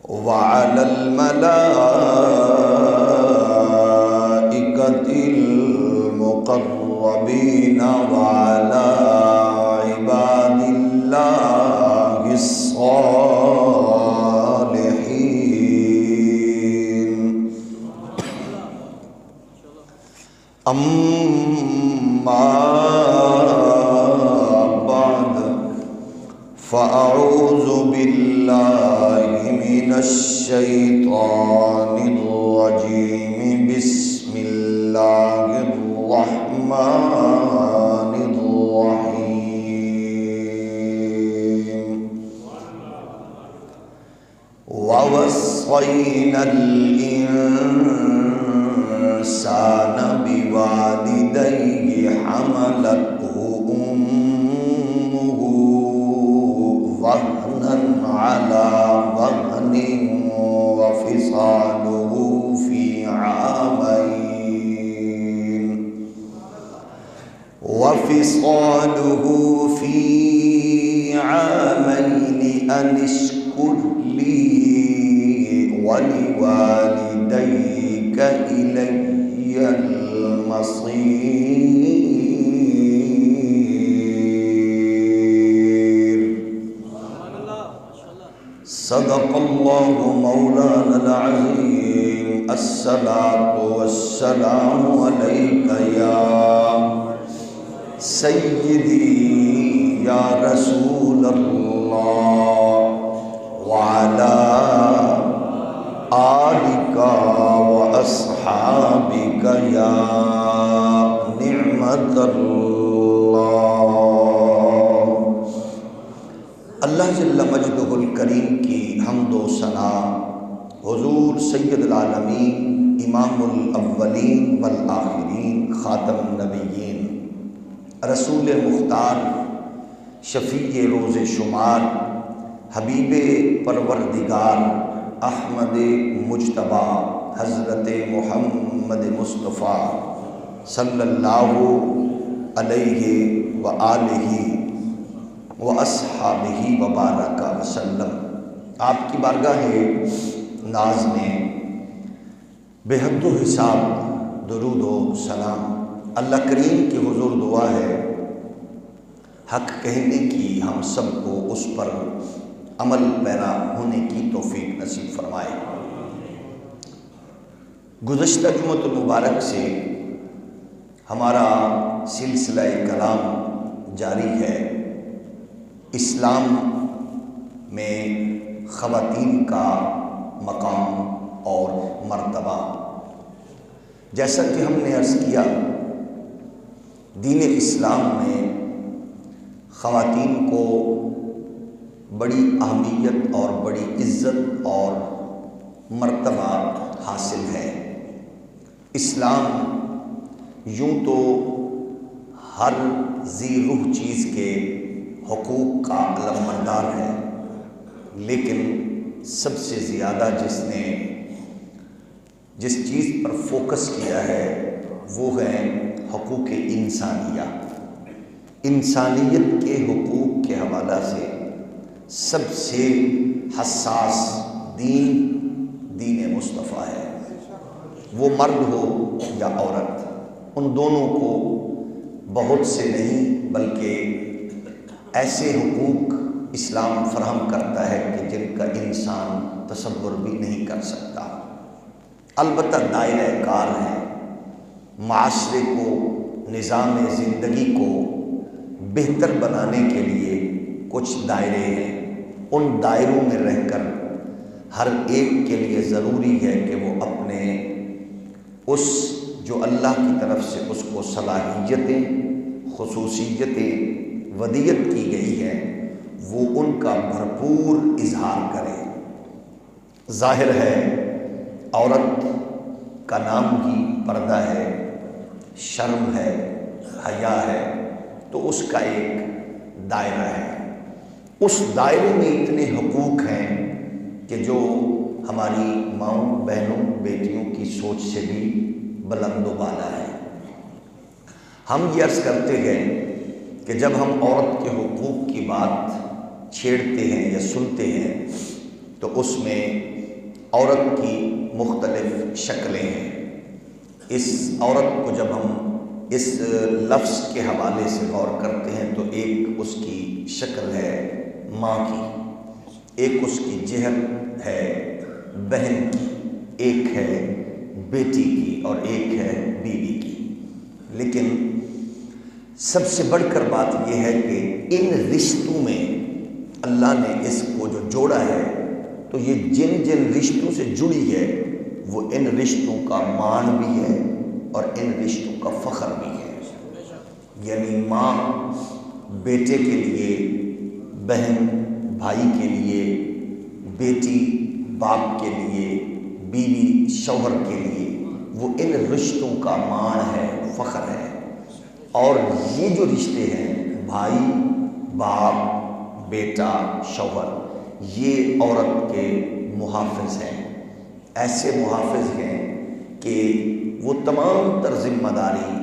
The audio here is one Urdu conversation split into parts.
وعلى الملائكة المقربين وعلى عباد الله الصالحين. أما بعد فأعوذ بالله من الشيطان الرجيم. بسم الله الرحمن الرحيم. ووصينا الإنسان بوالديه حملته أمه وهنا على وهن وفصاله في عامين أن اشكر لي ولوالديك إلي المصير. صدق الله مولانا العظيم. الصلاة والسلام عليك يا سيدي يا رسول الله وعلى آلك وأصحابك يا نعمة الله. اللہ جل مجدہ الکریم کی حمد و ثنا حضور سید العالمین امام الاولین والآخرین خاتم النبیین رسول مختار شفیع روز شمار حبیب پروردگار احمد مجتبی حضرت محمد مصطفیٰ صلی اللہ علیہ وآلہ واصحابہ وبارک وسلم. آپ کی بارگاہ ناز میں بے حد و حساب درود و سلام. اللہ کریم کی حضور دعا ہے حق کہنے کی ہم سب کو اس پر عمل پیرا ہونے کی توفیق نصیب فرمائے. گزشتہ جمعۃ المبارک سے ہمارا سلسلہ کلام جاری ہے. اسلام میں خواتین کا مقام اور مرتبہ. جیسا کہ ہم نے عرض کیا دین اسلام میں خواتین کو بڑی اہمیت اور بڑی عزت اور مرتبہ حاصل ہے. اسلام یوں تو ہر ذی روح چیز کے حقوق کا علمبردار ہے، لیکن سب سے زیادہ جس چیز پر فوکس کیا ہے وہ ہے حقوق انسانیہ. انسانیت کے حقوق کے حوالہ سے سب سے حساس دین مصطفیٰ ہے. وہ مرد ہو یا عورت، ان دونوں کو بہت سے نہیں بلکہ ایسے حقوق اسلام فراہم کرتا ہے کہ جن کا انسان تصور بھی نہیں کر سکتا. البتہ دائرہ کار ہے. معاشرے کو، نظام زندگی کو بہتر بنانے کے لیے کچھ دائرے ہیں. ان دائروں میں رہ کر ہر ایک کے لیے ضروری ہے کہ وہ اپنے اس جو اللہ کی طرف سے اس کو صلاحیتیں، خصوصیتیں ودیت کی گئی ہے وہ ان کا بھرپور اظہار کرے. ظاہر ہے عورت کا نام ہی پردہ ہے، شرم ہے، حیا ہے، تو اس کا ایک دائرہ ہے. اس دائرے میں اتنے حقوق ہیں کہ جو ہماری ماؤں، بہنوں، بیٹیوں کی سوچ سے بھی بلند و بالا ہے. ہم یہ عرض کرتے ہیں کہ جب ہم عورت کے حقوق کی بات چھیڑتے ہیں یا سنتے ہیں تو اس میں عورت کی مختلف شکلیں ہیں۔ اس عورت کو جب ہم اس لفظ کے حوالے سے غور کرتے ہیں تو ایک اس کی شکل ہے ماں کی، ایک اس کی جہت ہے بہن کی، ایک ہے بیٹی کی اور ایک ہے بیوی کی۔ لیکن سب سے بڑھ کر بات یہ ہے کہ ان رشتوں میں اللہ نے اس کو جو جوڑا ہے تو یہ جن جن رشتوں سے جڑی ہے وہ ان رشتوں کا مان بھی ہے اور ان رشتوں کا فخر بھی ہے۔ یعنی ماں بیٹے کے لیے، بہن بھائی کے لیے، بیٹی باپ کے لیے، بیوی شوہر کے لیے، وہ ان رشتوں کا مان ہے، فخر ہے۔ اور یہ جو رشتے ہیں بھائی باپ بیٹا شوہر، یہ عورت کے محافظ ہیں، ایسے محافظ ہیں کہ وہ تمام تر ذمہ داری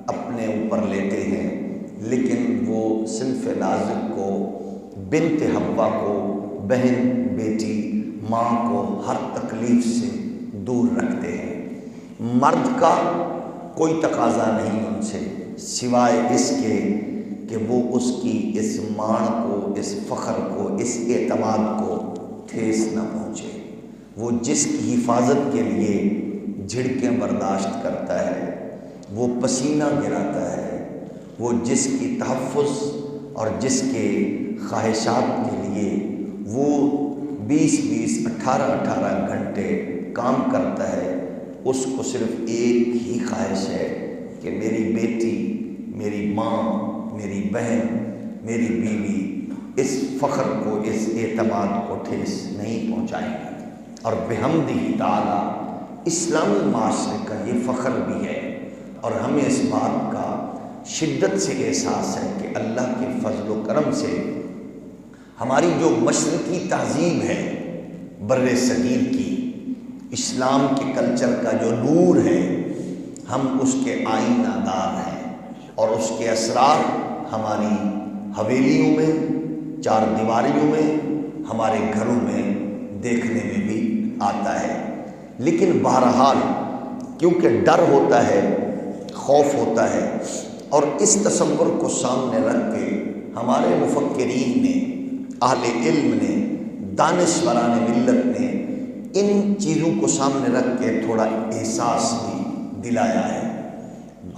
اپنے اوپر لیتے ہیں، لیکن وہ صنف نازک کو، بنت حوا کو، بہن بیٹی ماں کو ہر تکلیف سے دور رکھتے ہیں۔ مرد کا کوئی تقاضا نہیں ان سے سوائے اس کے کہ وہ اس کی اس مان کو، اس فخر کو، اس اعتماد کو ٹھیس نہ پہنچے۔ وہ جس کی حفاظت کے لیے جھڑکیں برداشت کرتا ہے، وہ پسینہ گراتا ہے، وہ جس کی تحفظ اور جس کے خواہشات کے لیے وہ 20 18 گھنٹے کام کرتا ہے، اس کو صرف ایک ہی خواہش ہے کہ میری بیٹی، میری ماں، میری بہن، میری بیوی اس فخر کو، اس اعتماد کو ٹھیس نہیں پہنچائیں گی۔ اور بحمدہ تعالی اسلامی معاشرے کا یہ فخر بھی ہے، اور ہمیں اس بات کا شدت سے احساس ہے کہ اللہ کے فضل و کرم سے ہماری جو مشرقی تہذیب ہے بر صغیر کی، اسلام کے کلچر کا جو نور ہے، ہم اس کے آئینہ دار ہیں، اور اس کے اثرات ہماری حویلیوں میں، چار دیواریوں میں، ہمارے گھروں میں دیکھنے میں بھی آتا ہے۔ لیکن بہرحال کیونکہ ڈر ہوتا ہے، خوف ہوتا ہے، اور اس تصور کو سامنے رکھ کے ہمارے مفکرین نے، اہل علم نے، دانشوران ملت نے ان چیزوں کو سامنے رکھ کے تھوڑا احساس بھی دلایا ہے۔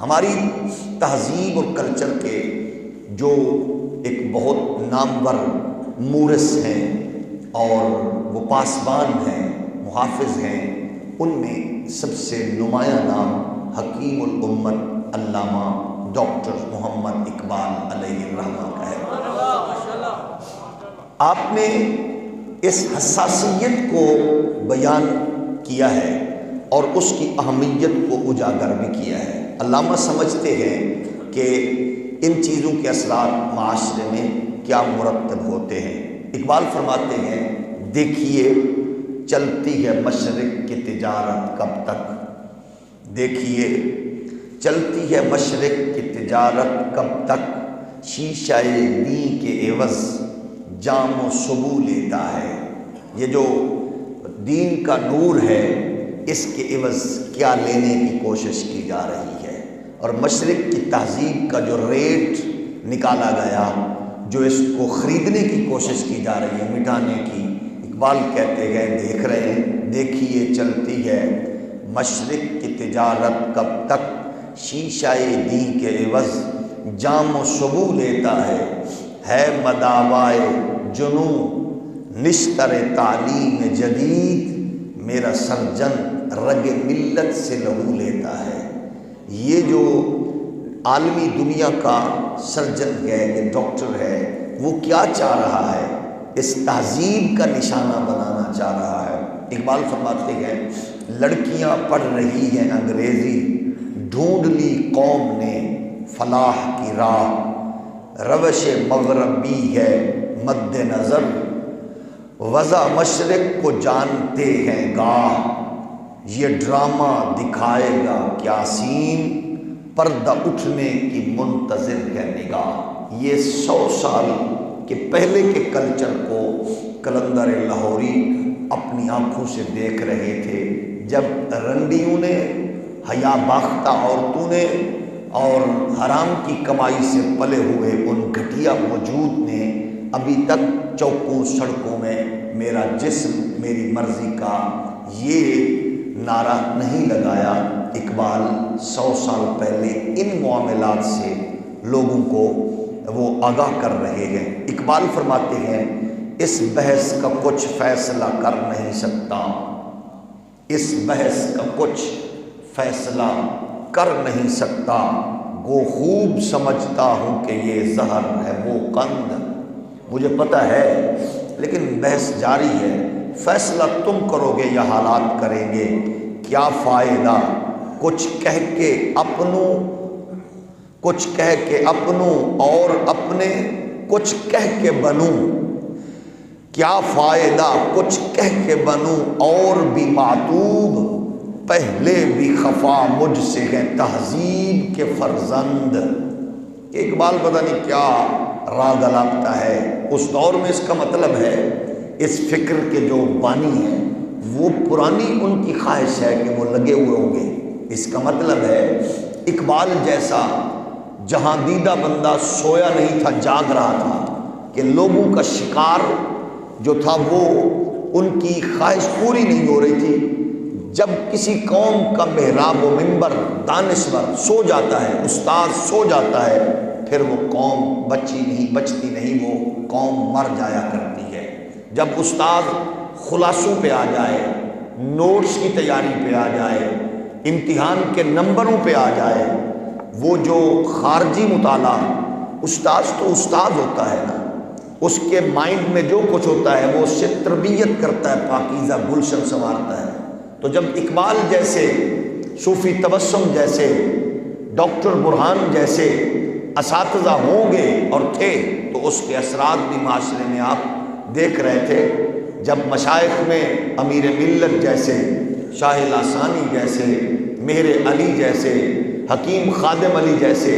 ہماری تہذیب اور کلچر کے جو ایک بہت نامور مورث ہیں اور وہ پاسبان ہیں، محافظ ہیں، ان میں سب سے نمایاں نام حکیم الامت علامہ ڈاکٹر محمد اقبال علیہ الرحمہ کا ہے۔ آپ نے اس حساسیت کو بیان کیا ہے اور اس کی اہمیت کو اجاگر بھی کیا ہے۔ علامہ سمجھتے ہیں کہ ان چیزوں کے اثرات معاشرے میں کیا مرتب ہوتے ہیں۔ اقبال فرماتے ہیں، دیکھیے چلتی ہے مشرق کی تجارت کب تک، دیکھیے چلتی ہے مشرق کی تجارت کب تک، شیشہ دین کے عوض جام و سبو لیتا ہے۔ یہ جو دین کا نور ہے، اس کے عوض کیا لینے کی کوشش کی جا رہی ہے، اور مشرق کی تہذیب کا جو ریٹ نکالا گیا، جو اس کو خریدنے کی کوشش کی جا رہی ہے، مٹانے کی، اقبال کہتے ہیں دیکھ رہے ہیں، دیکھیے چلتی ہے مشرق کی تجارت کب تک، شیشہ دین کے عوض جام و سبو لیتا ہے مداوائے جنوں نشتر تعلیم جدید، میرا سرجن رگ ملت سے لہو لیتا ہے۔ یہ جو عالمی دنیا کا سرجن ہے، یہ ڈاکٹر ہے، وہ کیا چاہ رہا ہے؟ اس تہذیب کا نشانہ بنانا چاہ رہا ہے۔ اقبال فرماتے ہیں، لڑکیاں پڑھ رہی ہیں انگریزی، ڈھونڈ لی قوم نے فلاح کی راہ، روش مغربی ہے مد نظر، وضع مشرق کو جانتے ہیں گاہ، یہ ڈرامہ دکھائے گا کیا سین، پردہ اٹھنے کی منتظر ہے نگاہ۔ یہ 100 سال کہ پہلے کے کلچر کو کلندر لاہوری اپنی آنکھوں سے دیکھ رہے تھے، جب رنڈیوں نے، حیا باختہ عورتوں نے اور حرام کی کمائی سے پلے ہوئے ان گھٹیا وجود نے ابھی تک چوکوں سڑکوں میں میرا جسم میری مرضی کا یہ نعرہ نہیں لگایا۔ اقبال 100 سال پہلے ان معاملات سے لوگوں کو وہ آگاہ کر رہے ہیں۔ اقبال فرماتے ہیں اس بحث کا کچھ فیصلہ کر نہیں سکتا، اس بحث کا کچھ فیصلہ کر نہیں سکتا، گو خوب سمجھتا ہوں کہ یہ زہر ہے وہ قند۔ مجھے پتہ ہے لیکن بحث جاری ہے، فیصلہ تم کرو گے یا حالات کریں گے، کیا فائدہ کچھ کہہ کے اپنوں، کچھ کہہ کے اپنوں اور اپنے کچھ کہہ کے بنوں، کیا فائدہ کچھ کہہ کے بنوں اور بھی معتوب، پہلے بھی خفا مجھ سے ہے تہذیب کے فرزند۔ اقبال پتہ نہیں کیا راگ الاپتا ہے اس دور میں، اس کا مطلب ہے اس فکر کے جو بانی ہیں وہ پرانی ان کی خواہش ہے کہ وہ لگے ہوئے ہوں گے۔ اس کا مطلب ہے اقبال جیسا جہاں دیدہ بندہ سویا نہیں تھا، جاگ رہا تھا کہ لوگوں کا شکار جو تھا وہ ان کی خواہش پوری نہیں ہو رہی تھی۔ جب کسی قوم کا محراب و منبر دانشور سو جاتا ہے، استاد سو جاتا ہے، پھر وہ قوم بچتی نہیں، وہ قوم مر جایا کرتی ہے۔ جب استاد خلاصوں پہ آ جائے، نوٹس کی تیاری پہ آ جائے، امتحان کے نمبروں پہ آ جائے، وہ جو خارجی مطالعہ، استاد تو استاد ہوتا ہے نا، اس کے مائنڈ میں جو کچھ ہوتا ہے وہ اس سے تربیت کرتا ہے، پاکیزہ گلشن سنوارتا ہے۔ تو جب اقبال جیسے، صوفی تبسم جیسے، ڈاکٹر برہان جیسے اساتذہ ہوں گے اور تھے تو اس کے اثرات بھی معاشرے میں آپ دیکھ رہے تھے۔ جب مشائخ میں امیر ملت جیسے، شاہ لاسانی جیسے، مہر علی جیسے، حکیم خادم علی جیسے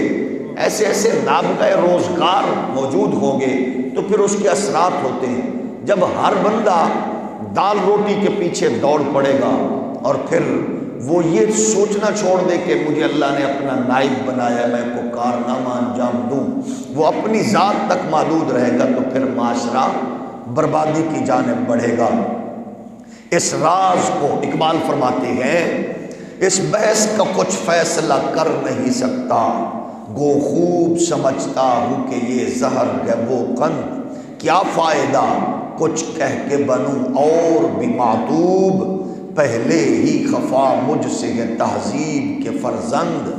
ایسے ایسے نابغہ روزگار موجود ہوں گے تو پھر اس کے اثرات ہوتے ہیں۔ جب ہر بندہ دال روٹی کے پیچھے دوڑ پڑے گا اور پھر وہ یہ سوچنا چھوڑ دے کہ مجھے اللہ نے اپنا نائب بنایا، میں کو کارنامہ انجام دوں، وہ اپنی ذات تک محدود رہے گا تو پھر معاشرہ بربادی کی جانب بڑھے گا۔ اس راز کو اقبال فرماتے ہیں اس بحث کا کچھ فیصلہ کر نہیں سکتا، گو خوب سمجھتا ہوں کہ یہ زہر ہے وہ قند، کیا فائدہ کچھ کہہ کے بنوں اور بھی معتوب، پہلے ہی خفا مجھ سے ہے تہذیب کے فرزند۔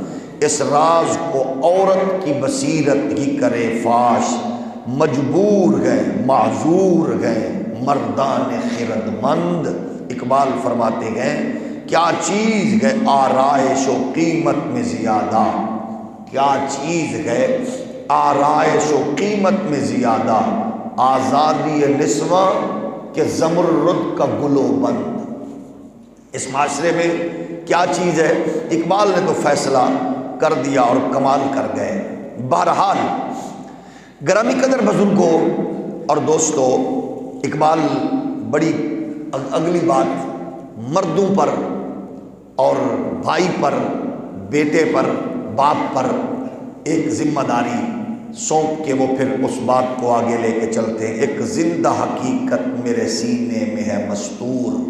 اس راز کو عورت کی بصیرت ہی کرے فاش، مجبور ہے معذور ہے مردان خرد مند۔ اقبال فرماتے ہیں کیا چیز ہے آرائش و قیمت میں زیادہ، کیا چیز ہے آرائش و قیمت میں زیادہ، آزادی نسواں کہ زمرد کا گل و بند۔ اس معاشرے میں کیا چیز ہے؟ اقبال نے تو فیصلہ کر دیا اور کمال کر گئے۔ بہرحال گرامی قدر بزرگوں اور دوستو، اقبال بڑی اگلی بات مردوں پر اور بھائی پر، بیٹے پر، باپ پر ایک ذمہ داری سونپ کے وہ پھر اس بات کو آگے لے کے چلتے ہیں۔ ایک زندہ حقیقت میرے سینے میں ہے مستور،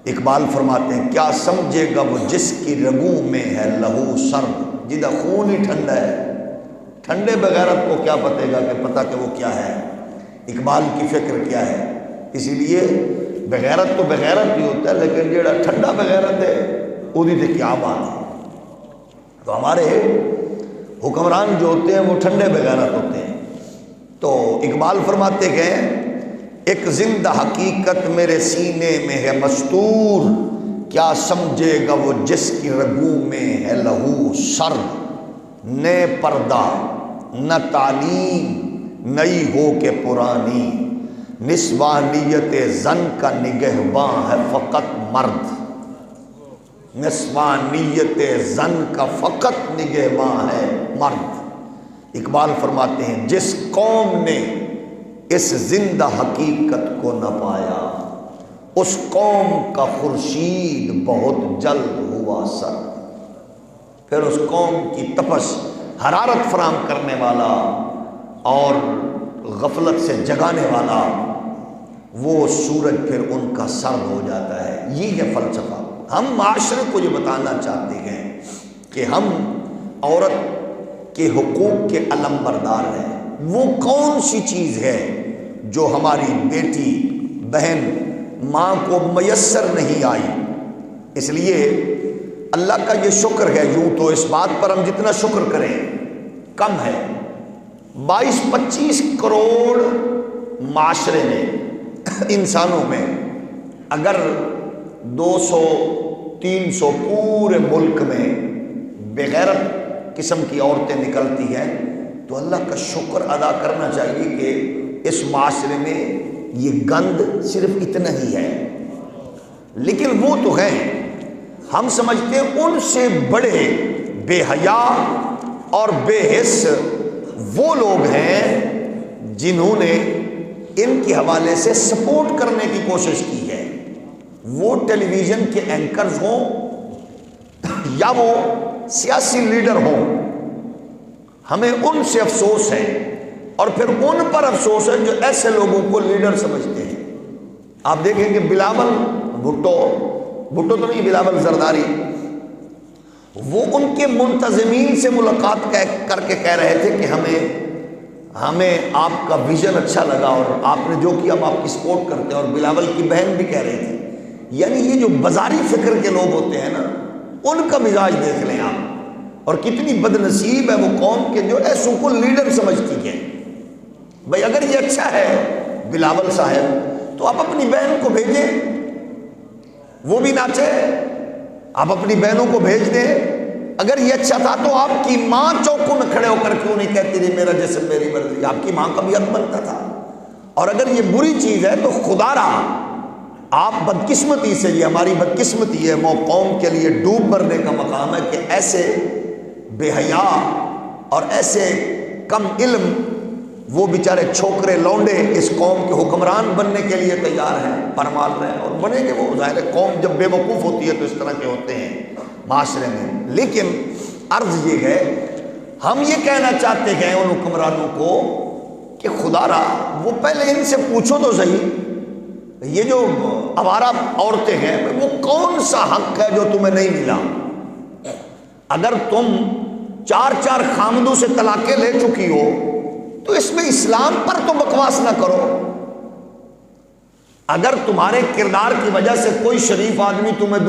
اقبال فرماتے ہیں کیا سمجھے گا وہ جس کی رگوں میں ہے لہو سرد، جدہ خون ہی ٹھنڈا ہے، ٹھنڈے بغیرت کو کیا پتے گا کہ پتہ کہ وہ کیا ہے، اقبال کی فکر کیا ہے۔ اسی لیے بغیرت تو بغیرت ہی ہوتا ہے، لیکن جڑا ٹھنڈا بغیرت ہے وہی تو کیا بات ہے۔ تو ہمارے حکمران جو ہوتے ہیں وہ ٹھنڈے بغیرت ہوتے ہیں۔ تو اقبال فرماتے ہیں ایک زندہ حقیقت میرے سینے میں ہے مستور، کیا سمجھے گا وہ جس کی رگوں میں ہے لہو سرد، نہ پردہ نہ تعلیم نئی ہو کے پرانی، نسوانیت زن کا نگہباں ہے فقط مرد، نسوانیت زن کا فقط نگہباں ہے مرد۔ اقبال فرماتے ہیں جس قوم نے اس زندہ حقیقت کو نہ پایا اس قوم کا خورشید بہت جلد ہوا سر۔ پھر اس قوم کی تپش حرارت فراہم کرنے والا اور غفلت سے جگانے والا وہ سورج پھر ان کا سرد ہو جاتا ہے۔ یہ ہے فلسفہ۔ ہم معاشرے کو یہ بتانا چاہتے ہیں کہ ہم عورت کے حقوق کے علمبردار ہیں۔ وہ کون سی چیز ہے جو ہماری بیٹی بہن ماں کو میسر نہیں آئی؟ اس لیے اللہ کا یہ شکر ہے، یوں تو اس بات پر ہم جتنا شکر کریں کم ہے۔ 22-25 کروڑ معاشرے میں انسانوں میں اگر 200-300 پورے ملک میں بغیرت قسم کی عورتیں نکلتی ہیں تو اللہ کا شکر ادا کرنا چاہیے کہ اس معاشرے میں یہ گند صرف اتنا ہی ہے۔ لیکن وہ تو ہیں، ہم سمجھتے ہیں ان سے بڑے بے حیا اور بے حس وہ لوگ ہیں جنہوں نے ان کے حوالے سے سپورٹ کرنے کی کوشش کی ہے۔ وہ ٹیلی ویژن کے اینکرز ہوں یا وہ سیاسی لیڈر ہوں، ہمیں ان سے افسوس ہے، اور پھر ان پر افسوس ہے جو ایسے لوگوں کو لیڈر سمجھتے ہیں۔ آپ دیکھیں کہ بلاول بھٹو تو نہیں، بلاول زرداری، وہ ان کے منتظمین سے ملاقات کر کے کہہ رہے تھے کہ ہمیں آپ کا ویژن اچھا لگا اور آپ نے جو کیا ہم آپ کی سپورٹ کرتے ہیں۔ اور بلاول کی بہن بھی کہہ رہی تھی۔ یعنی یہ جو بازاری فکر کے لوگ ہوتے ہیں نا، ان کا مزاج دیکھ لیں آپ، اور کتنی بد نصیب ہے وہ قوم کے جو ایسوں کو لیڈر سمجھتی ہے۔ بھائی اگر یہ اچھا ہے بلاول صاحب تو آپ اپنی بہن کو بھیجیں، وہ بھی ناچے، آپ اپنی بہنوں کو بھیج دیں۔ اگر یہ اچھا تھا تو آپ کی ماں چوکوں میں کھڑے ہو کر کیوں نہیں کہتی رہی میرا جسم میری مرضی؟ آپ کی ماں کا بھی حق بنتا تھا۔ اور اگر یہ بری چیز ہے تو خدا را آپ بدقسمتی سے، یہ ہماری بدقسمتی ہے، وہ قوم کے لیے ڈوب مرنے کا مقام ہے کہ ایسے بے حیا اور ایسے کم علم وہ بیچارے چھوکرے لونڈے اس قوم کے حکمران بننے کے لیے تیار ہیں، پرمال رہے ہیں، اور بنے گے۔ وہ ظاہر ہے قوم جب بے وقوف ہوتی ہے تو اس طرح کے ہوتے ہیں معاشرے میں۔ لیکن عرض یہ ہے، ہم یہ کہنا چاہتے ہیں ان حکمرانوں کو کہ خدا را وہ پہلے ان سے پوچھو تو صحیح، یہ جو آوارہ عورتیں ہیں وہ کون سا حق ہے جو تمہیں نہیں ملا؟ اگر تم 4 خامدوں سے طلاقیں لے چکی ہو تو اس میں اسلام پر تو بکواس نہ کرو۔ اگر تمہارے کردار کی وجہ سے کوئی شریف آدمی تمہیں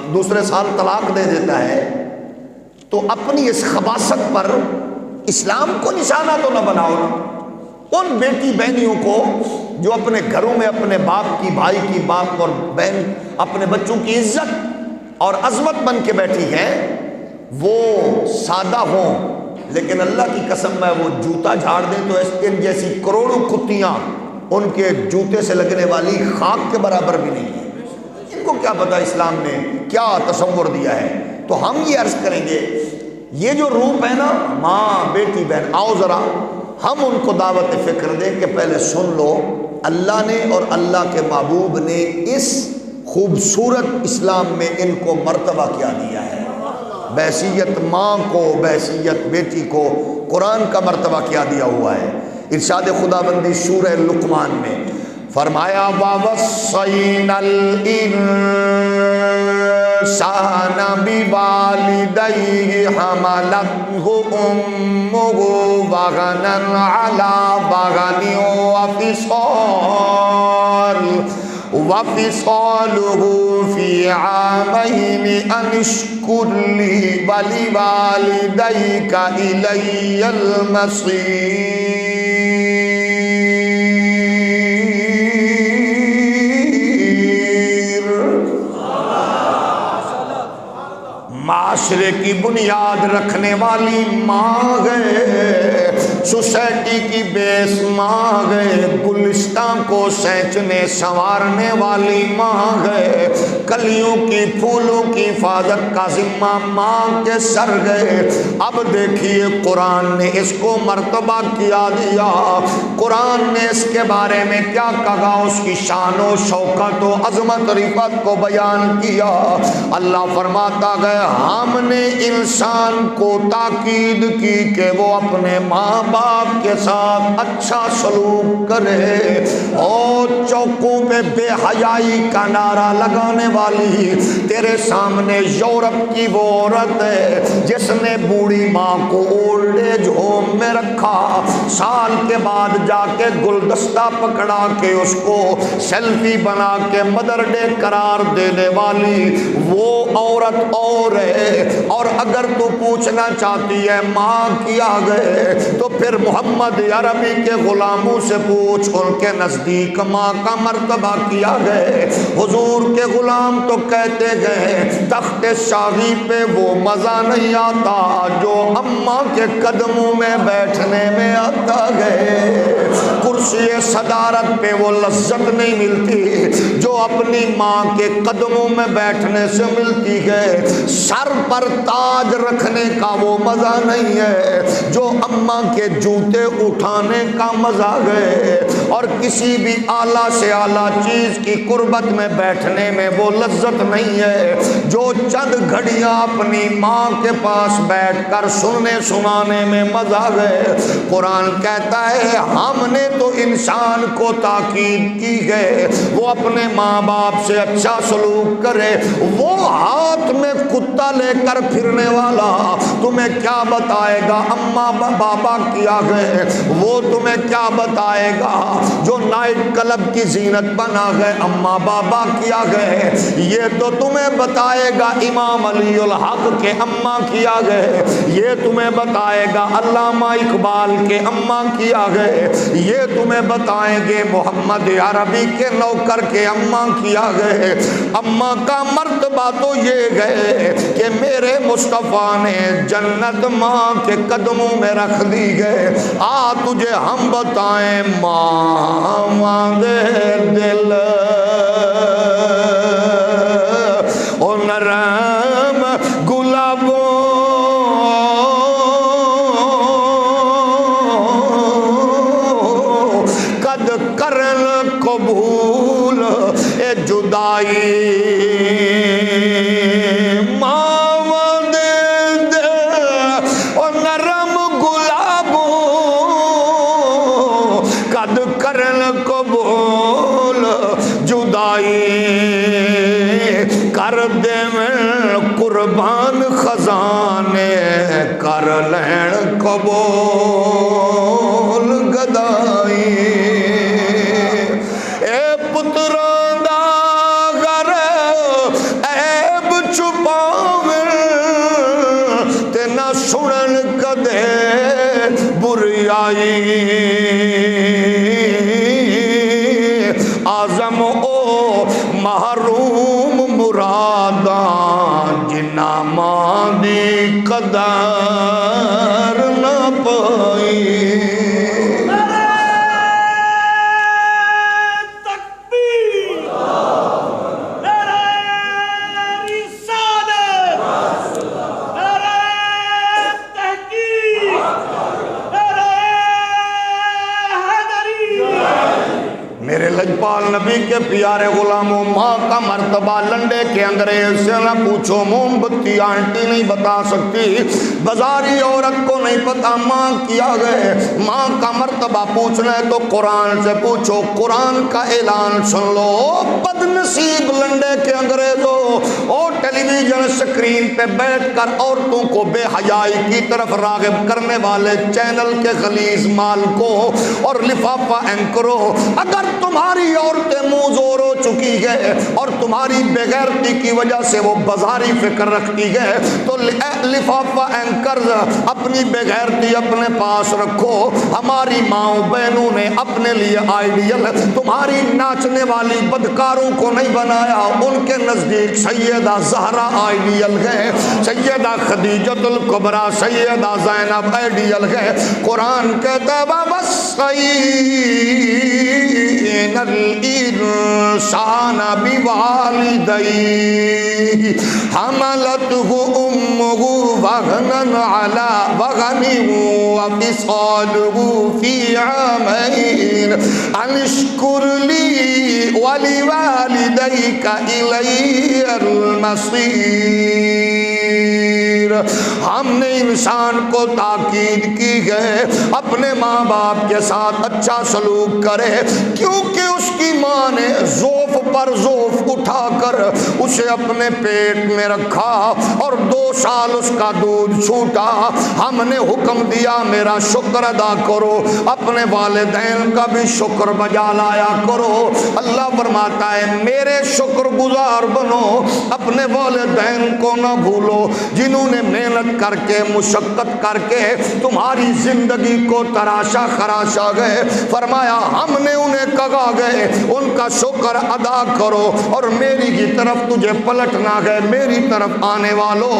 دوسرے سال طلاق دے دیتا ہے تو اپنی اس خباثت پر اسلام کو نشانہ تو نہ بناؤ نا۔ ان بیٹی بہنیوں کو جو اپنے گھروں میں اپنے باپ کی، بھائی کی، باپ اور بہن اپنے بچوں کی عزت اور عظمت بن کے بیٹھی ہیں، وہ سادہ ہوں لیکن اللہ کی قسم میں وہ جوتا جھاڑ دیں تو ان جیسی کروڑوں کتیاں ان کے جوتے سے لگنے والی خاک کے برابر بھی نہیں ہے۔ ان کو کیا پتا اسلام نے کیا تصور دیا ہے۔ تو ہم یہ عرض کریں گے، یہ جو روپ ہے نا ماں بیٹی بہن، آؤ ذرا ہم ان کو دعوت فکر دیں کہ پہلے سن لو اللہ نے اور اللہ کے محبوب نے اس خوبصورت اسلام میں ان کو مرتبہ کیا دیا ہے۔ بحیثیت ماں کو، بحیثیت بیٹی کو قرآن کا مرتبہ کیا دیا ہوا ہے۔ ارشاد خدا بندی سورہ لقمان میں فرمایا وَوَصَّيْنَا الْإِنسَانَ بِوَالِدَيْهِ حَمَلَتْهُ أُمُّهُ وَهْنًا عَلَى وَهْنٍ وَفِصَالُهُ فِي عَامَيْنِ أَنِ اشْكُرْ لِي وَلِوَالِدَيْكَ إِلَيَّ الْمَصِيرُ۔ معاشرے کی بنیاد رکھنے والی ماں ہے، سوسائٹی کی بیس ماں گئے، گلستان کو سینچنے سنوارنے والی ماں گئے، کلیوں کی پھولوں کی حفاظت کا ذمہ ماں کے سر گئے۔ اب دیکھیے قرآن نے اس کو مرتبہ کیا دیا، قرآن نے اس کے بارے میں کیا کہا، اس کی شان و شوکت و عظمت رفعت کو بیان کیا۔ اللہ فرماتا گیا ہم نے انسان کو تاکید کی کہ وہ اپنے ماں باپ کے ساتھ اچھا سلوک کرے، اور چوکوں پہ بے حیائی کا نعرہ لگانے والی تیرے سامنے یورپ کی وہ عورت ہے جس نے بوڑھی ماں کو اولڈ ایج ہوم میں رکھا، سال کے بعد جا کے گلدستہ پکڑا کے اس کو سیلفی بنا کے مدر ڈے قرار دینے والی وہ عورت اور ہے۔ اور اگر تو پوچھنا چاہتی ہے ماں کیا گئے تو پھر محمد عربی کے غلاموں سے پوچھ، ان کے نزدیک ماں کا مرتبہ کیا گئے۔ حضور کے غلام تو کہتے گئے تخت شاہی پہ وہ مزہ نہیں آتا جو اماں کے قدموں میں بیٹھنے میں آتا گئے، کرسی صدارت پہ وہ لذت نہیں ملتی جو اپنی ماں کے قدموں میں بیٹھنے سے ملتی ہے، سر پر تاج رکھنے کا وہ مزہ نہیں ہے جو اماں کے جوتے اٹھانے کا مزہ ہے، اور کسی بھی اعلیٰ سے اعلیٰ چیز کی قربت میں بیٹھنے میں وہ لذت نہیں ہے جو چند گھڑیاں اپنی ماں کے پاس بیٹھ کر سننے سنانے میں مزہ ہے۔ قرآن کہتا ہے ہم نے تو انسان کو تاکید کی ہے وہ اپنے ماں باپ سے اچھا سلوک کرے۔ وہ ہاتھ میں کتا لے کر پھرنے والا تمہیں کیا بتائے گا اماں بابا کیا گئے، وہ تمہیں کیا بتائے گا جو نائٹ کلب کی زینت بنا گئے اماں بابا کیا گئے، یہ تو تمہیں بتائے گا امام علی الحق کے اماں کیا گئے، یہ تمہیں بتائے گا علامہ اقبال کے اماں کیا گئے، یہ تمہیں بتائیں گے محمد عربی کے نوکر کے اماں کیا گئے۔ اماں کا مرتبہ تو یہ گئے کہ میرے مصطفیٰ نے جنت ماں کے قدموں میں رکھ دی گئے۔ آ تجھے ہم بتائیں ماں دے دل او نرم گلابوں قد کرن قبول اے جدائی ماں دے دل او نرم گلابوں قد کرن قبول جدائی کر دے میں قربان خزانے کر لین قبول گدائی اے پتران دا غر عیب چھپاویں تے نہ سنن کدے بریائی آزم او محروم مراداں جنہ ماں دی قدر نہ پائی۔ میرے لجپال نبی کے پیارے غلاموں، ماں کا مرتبہ لنڈے کے انگریز سے نہ پوچھو، موم بتی آنٹی نہیں بتا سکتی، بازاری عورت کو نہیں پتا ماں کیا گئے۔ ماں کا مرتبہ پوچھنا ہے تو قرآن سے پوچھو، قرآن کا اعلان سن لو۔ بد نصیب لنڈے کے انگریزوں، اور ٹیلی ویژن سکرین پہ بیٹھ کر عورتوں کو بے حیائی کی طرف راغب کرنے والے چینل کے غلیظ مال کو اور لفافہ اینکروں، اگر تمہاری عورتیں منہ زور ہو چکی چکی ہے اور تمہاری بغیرتی کی وجہ سے وہ بازاری فکر رکھتی ہے، تو لفافہ اینکرز اپنی بغیرتی اپنے پاس رکھو۔ ہماری ماؤں بہنوں نے اپنے لیے آئیڈیل تمہاری ناچنے والی بدکاروں کو نہیں بنایا، ان کے نزدیک سیدہ زہرا آئیڈیل ہے، سیدہ خدیجۃ الکبریٰ سیدہ زینب آئیڈیل ہے۔ قرآن کہتا ہے وَوَصَّيْنَا الْإِنسَانَ بِوَالِدَيْهِ حَمَلَتْهُ أُمُّهُ وَهْنًا عَلَى وَهْنٍ وَفِصَالُهُ فِي عَامَيْنِ أَنِ اشْكُرْ لِي وَلِوَالِدَيْكَ إِلَيَّ الْمَصِيرُ۔ ہم نے انسان کو تاکید کی ہے اپنے ماں باپ کے ساتھ اچھا سلوک کرے، کیونکہ اس کی ماں نے ذوف پر ذوف اٹھا کر اسے اپنے پیٹ میں رکھا اور 2 سال اس کا دودھ چھوٹا۔ ہم نے حکم دیا میرا شکر ادا کرو، اپنے والدین کا بھی شکر بجا لایا کرو۔ اللہ فرماتا ہے میرے شکر گزار بنو، اپنے والدین کو نہ بھولو جنہوں نے محنت کر کے مشقت کر کے تمہاری زندگی کو تراشا خراشا گئے۔ فرمایا ہم نے انہیں کہا گئے ان کا شکر ادا کرو اور میری کی طرف تجھے پلٹنا گئے، میری طرف آنے والوں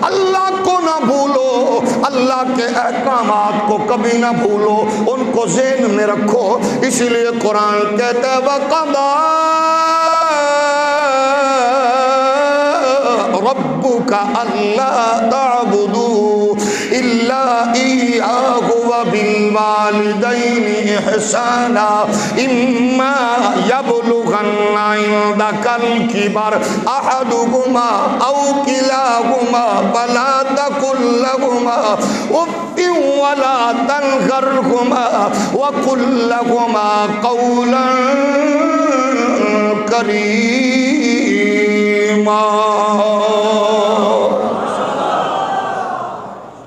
اللہ کو نہ بھولو، اللہ کے احکامات کو کبھی نہ بھولو، ان کو ذہن میں رکھو۔ اسی لیے قرآن کہتا ہے وَقَضَىٰ رَبُّكَ أَلَّا تَعْبُدُوا إِلَّا إِيَّاهُ وَبِالْوَالِدَيْنِ إِحْسَانًا إِمَّا يَبْلُغَنَّ عِندَكَ الْكِبَرَ أَحَدُهُمَا أَوْ كِلَاهُمَا فَلَا تَقُل لَّهُمَا أُفٍّ وَلَا تَنْهَرْهُمَا وَقُل لَّهُمَا قَوْلًا كَرِيمًا۔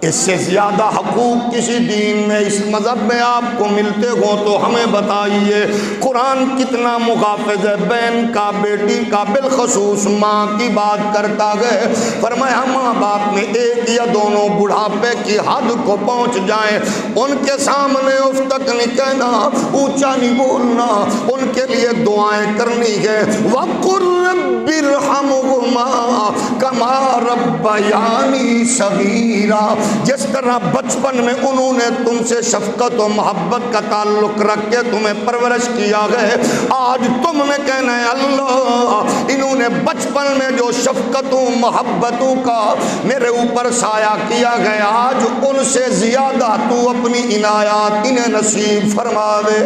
اس سے زیادہ حقوق کسی دین میں اس مذہب میں آپ کو ملتے ہوں تو ہمیں بتائیے۔ قرآن کتنا محافظ ہے بہن کا، بیٹی کا، بالخصوص ماں کی بات کرتا ہے۔ فرمایا ماں باپ میں ایک یا دونوں بڑھاپے کی حد کو پہنچ جائیں، ان کے سامنے اف تک نہیں کہنا، اونچا نہیں بولنا، ان کے لیے دعائیں کرنی ہے۔ وَقُلْ رَبِّ ارْحَمْهُمَا كَمَا رَبَّيَانِي صَغِيرًا۔ جس طرح بچپن میں انہوں نے تم سے شفقت و محبت کا تعلق رکھ کے تمہیں پرورش کیا گئے، آج تم نے کہنا ہے اللہ انہوں نے بچپن میں جو شفقتوں محبتوں کا میرے اوپر سایہ کیا گیا، آج ان سے زیادہ تو اپنی عنایات انہیں نصیب فرما دے۔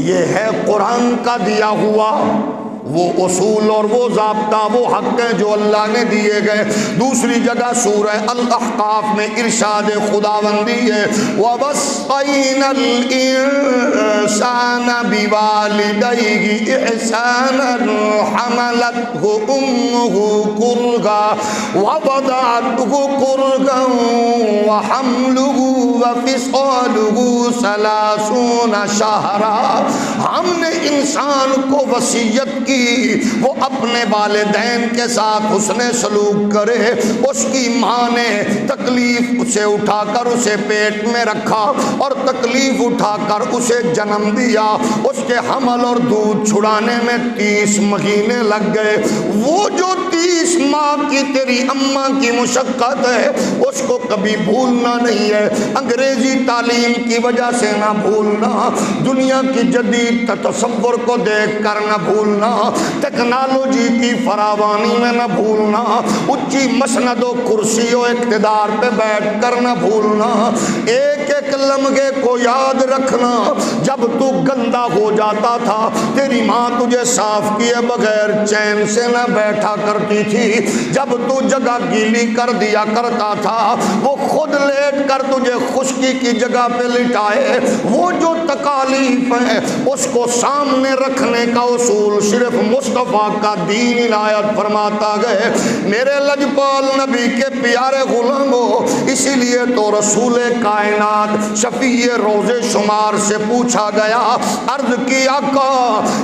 یہ ہے قرآن کا دیا ہوا وہ اصول اور وہ ضابطہ، وہ حق ہیں جو اللہ نے دیے گئے۔ دوسری جگہ سورہ الاحقاف میں ارشاد خداوندی ہے وَوَصَّيْنَا الْإِنسَانَ بِوَالِدَيْهِ إِحْسَانًا حَمَلَتْهُ أُمُّهُ كُرْهًا وَوَضَعَتْهُ كُرْهًا وَحَمْلُهُ وَفِصَالُهُ 30 شهرًا۔ ہم نے انسان کو وصیت کی وہ اپنے والدین کے ساتھ حسن سلوک کرے۔ اس کی ماں نے تکلیف اسے اٹھا کر اسے پیٹ میں رکھا اور تکلیف اٹھا کر اسے جنم دیا، اس کے حمل اور دودھ چھڑانے میں 30 مہینے لگ گئے۔ وہ جو 30 ماہ کی تیری اماں کی مشقت ہے اس کو کبھی بھولنا نہیں ہے، انگریزی تعلیم کی وجہ سے نہ بھولنا، دنیا کی جدید تصور کو دیکھ کر نہ بھولنا، ٹیکنالوجی کی فراوانی میں نہ بھولنا، اونچی مسند و کرسی و اقتدار پہ بیٹھ کر نہ بھولنا۔ ایک ایک لمحے کو یاد رکھنا، جب تو گندا ہو جاتا تھا تیری ماں تجھے صاف کیے بغیر چین سے نہ بیٹھا کرتی کرتی تھی، جب تو جگہ گیلی کر دیا کرتا تھا وہ خود لیٹ کر تجھے خشکی کی جگہ پہ لٹائے۔ وہ جو تکالیف ہیں اس کو سامنے رکھنے کا اصول صرف مصطفیٰ کا دین عنایت فرماتا گئے۔ میرے لجپال نبی کے پیارے غلاموں، اسی لیے تو رسول کائنات شفیع روز شمار سے پوچھا گیا، عرض کی آقا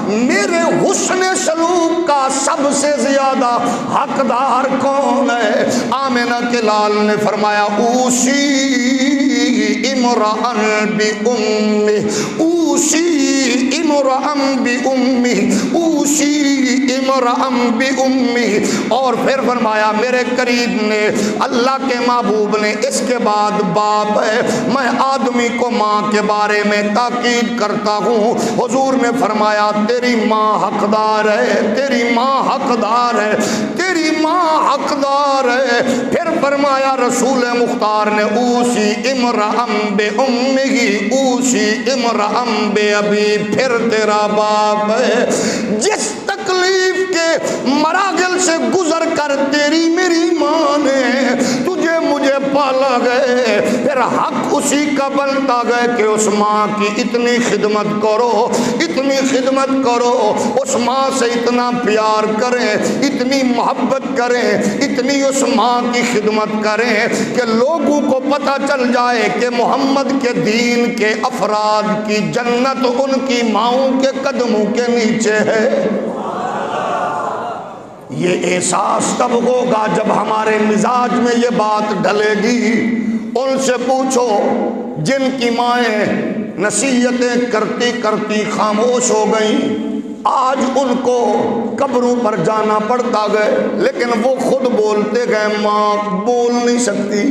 میرے حسن سلوک کا سب سے زیادہ حقدار کون ہے؟ آمنہ کے لال نے فرمایا اوسی امرأن بی امی، اوسی امرأن بی امی، اوسی امرأن بی امی۔ اور پھر فرمایا میرے قریب نے اللہ کے محبوب نے اس کے بعد باپ ہے، میں آدمی کو ماں کے بارے میں تاکید کرتا ہوں۔ حضور نے فرمایا تیری ماں حقدار ہے، تیری ماں حقدار ہے، تیری ماں حقدار ہے۔ پھر فرمایا رسول مختار نے اوسی امرأن بے امی، اوسی امرأن بے ابی، پھر تیرا باپ ہے۔ جس تکلیف کے مراحل سے گزر کر تیری میری ماں نے تجھے مجھے پالا گئے، پھر حق اسی کا بنتا گئے کہ اس ماں کی اتنی خدمت کرو، اتنی خدمت کرو، اس ماں سے اتنا پیار کریں، اتنی محبت کریں، اتنی اس ماں کی خدمت کریں کہ لوگوں کو پتہ چل جائے کہ محمد کے دین کے افراد کی جنت ان کی ماؤں کے قدموں کے نیچے ہے۔ یہ احساس تب ہوگا جب ہمارے مزاج میں یہ بات ڈلے گی۔ ان سے پوچھو جن کی مائیں نصیحتیں کرتی کرتی خاموش ہو گئیں، آج ان کو قبروں پر جانا پڑتا گئے، لیکن وہ خود بولتے گئے ماں بول نہیں سکتی،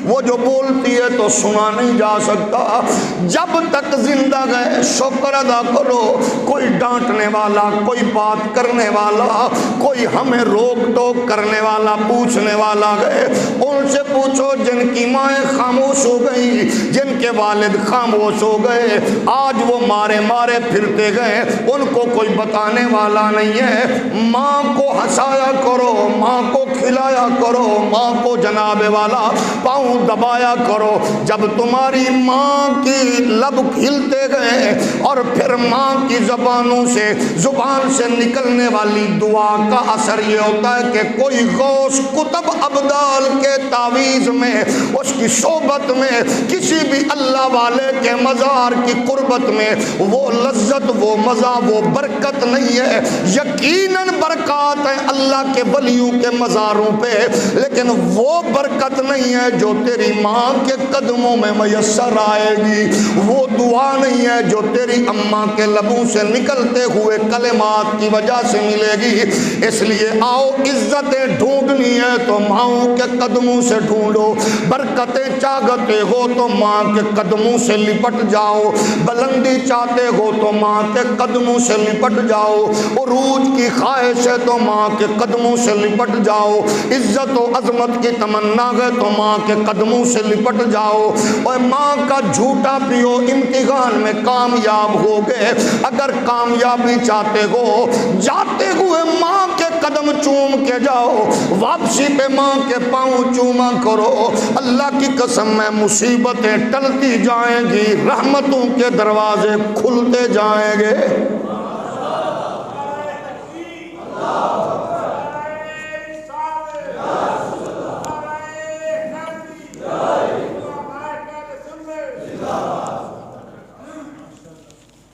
وہ جو بولتی ہے تو سنا نہیں جا سکتا۔ جب تک زندہ گئے شکر ادا کرو، کوئی ڈانٹنے والا، کوئی بات کرنے والا، کوئی ہمیں روک ٹوک کرنے والا، پوچھنے والا گئے۔ ان سے پوچھو جن کی مائیں خاموش ہو گئی، جن کے والد خاموش ہو گئے، آج وہ مارے مارے پھرتے گئے، ان کو کوئی بتانے والا نہیں ہے۔ ماں کو ہنسایا کرو، ماں کو کھلایا کرو، ماں کو جناب والا پاؤں دبایا کرو۔ جب تمہاری ماں کی لب کھلتے گئے اور پھر ماں کی زبانوں سے، زبان سے نکلنے والی دعا کا اثر یہ ہوتا ہے کہ کوئی غوث قطب ابدال کے تعویذ میں، اس کی صحبت میں، کسی بھی اللہ والے کے مزار کی قربت میں وہ لذت، وہ مزہ، وہ برکت نہیں ہے۔ یقیناً برکات ہے اللہ کے ولیوں کے مزاروں پہ، لیکن وہ برکت نہیں ہے جو تیری ماں کے قدموں میں میسر آئے گی، وہ دعا نہیں ہے جو تیری اماں کے لبوں سے نکلتے ہوئے کلمات کی وجہ سے ملے گی۔ اس لیے آؤ عزتیں ڈھونڈنی ہے تو ماؤں کے قدموں سے ڈھونڈو، برکتیں چاہتے ہو تو ماں کے قدموں سے لپٹ جاؤ، بلندی چاہتے ہو تو ماں کے قدموں سے لپٹ جاؤ، عروج کی خواہش ہے تو ماں کے قدموں سے لپٹ جاؤ، عزت و عظمت کی تمنا ہے تو ماں کے قدموں سے لپٹ جاؤ۔ اور ماں کا جھوٹا پیو امتحان میں کامیاب ہو گئے۔ اگر کامیابی چاہتے ہو جاتے ہوئے ماں کے قدم چوم کے جاؤ، واپسی پہ ماں کے پاؤں چوما کرو۔ اللہ کی قسم میں مصیبتیں ٹلتی جائیں گی، رحمتوں کے دروازے کھلتے جائیں گے۔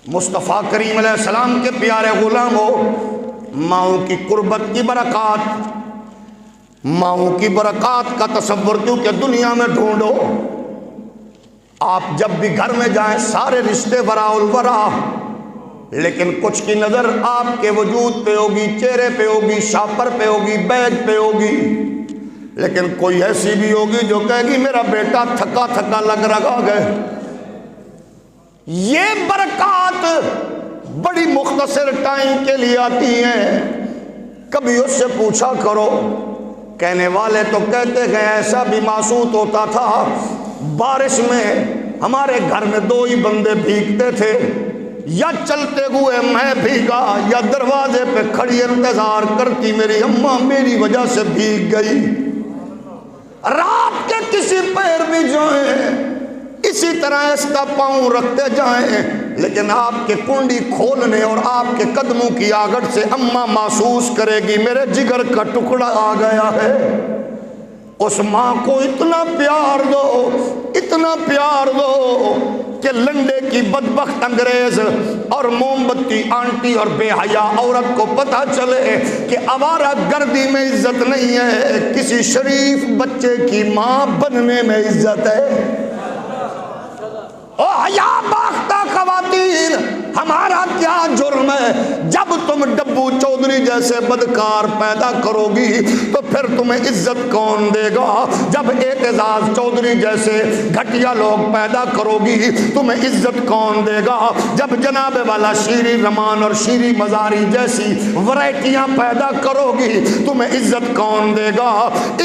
مصطفیٰ کریم علیہ السلام کے پیارے غلاموں، ماؤں کی قربت کی برکات، ماؤں کی برکات کا تصور کیونکہ دنیا میں ڈھونڈو۔ آپ جب بھی گھر میں جائیں سارے رشتے وراء الورا، لیکن کچھ کی نظر آپ کے وجود پہ ہوگی، چہرے پہ ہوگی، شاپر پہ ہوگی، بیگ پہ ہوگی، لیکن کوئی ایسی بھی ہوگی جو کہے گی میرا بیٹا تھکا تھکا لگ رہا ہے۔ یہ برکات بڑی مختصر ٹائم کے لیے آتی ہیں، کبھی اس سے پوچھا کرو۔ کہنے والے تو کہتے گئے ایسا بھی محسوس ہوتا تھا، بارش میں ہمارے گھر میں دو ہی بندے بھیگتے تھے، یا چلتے ہوئے میں بھیگا یا دروازے پہ کھڑی انتظار کرتی میری اماں میری وجہ سے بھیگ گئی. رات کے کسی پیر بھی جائیں اسی طرح اس کا پاؤں رکھتے جائیں، لیکن آپ کے کنڈی کھولنے اور آپ کے قدموں کی آگٹ سے اماں محسوس کرے گی میرے جگر کا ٹکڑا آ گیا ہے. اس ماں کو اتنا پیار دو، اتنا پیار دو کہ لنڈے کی بدبخت انگریز اور موم بتی آنٹی اور بے حیا عورت کو پتہ چلے کہ آوارہ گردی میں عزت نہیں ہے، کسی شریف بچے کی ماں بننے میں عزت ہے. او حیا باختہ خواتین، ہمارا کیا جرم ہے؟ جب تم ڈبو چودھری جیسے بدکار پیدا کرو گی تو پھر تمہیں عزت کون دے گا؟ جب اعتزاز چودھری جیسے گھٹیا لوگ پیدا کرو گی تمہیں عزت کون دے گا؟ جب جناب والا شیری رمان اور شیری مزاری جیسی ورائٹیاں پیدا کرو گی تمہیں عزت کون دے گا؟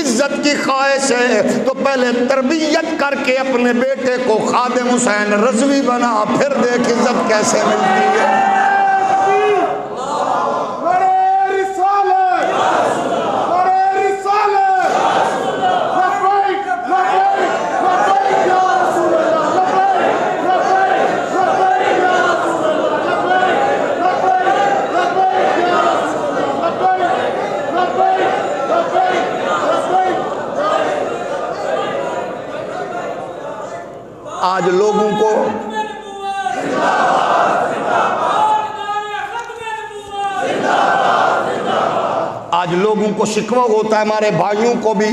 عزت کی خواہش ہے تو پہلے تربیت کر کے اپنے بیٹے کو خادم حسین رضوی بنا، پھر دیکھ عزت کیسے ملتی ہے. آج لوگوں کو شکوہ ہوتا ہے، ہمارے بھائیوں کو بھی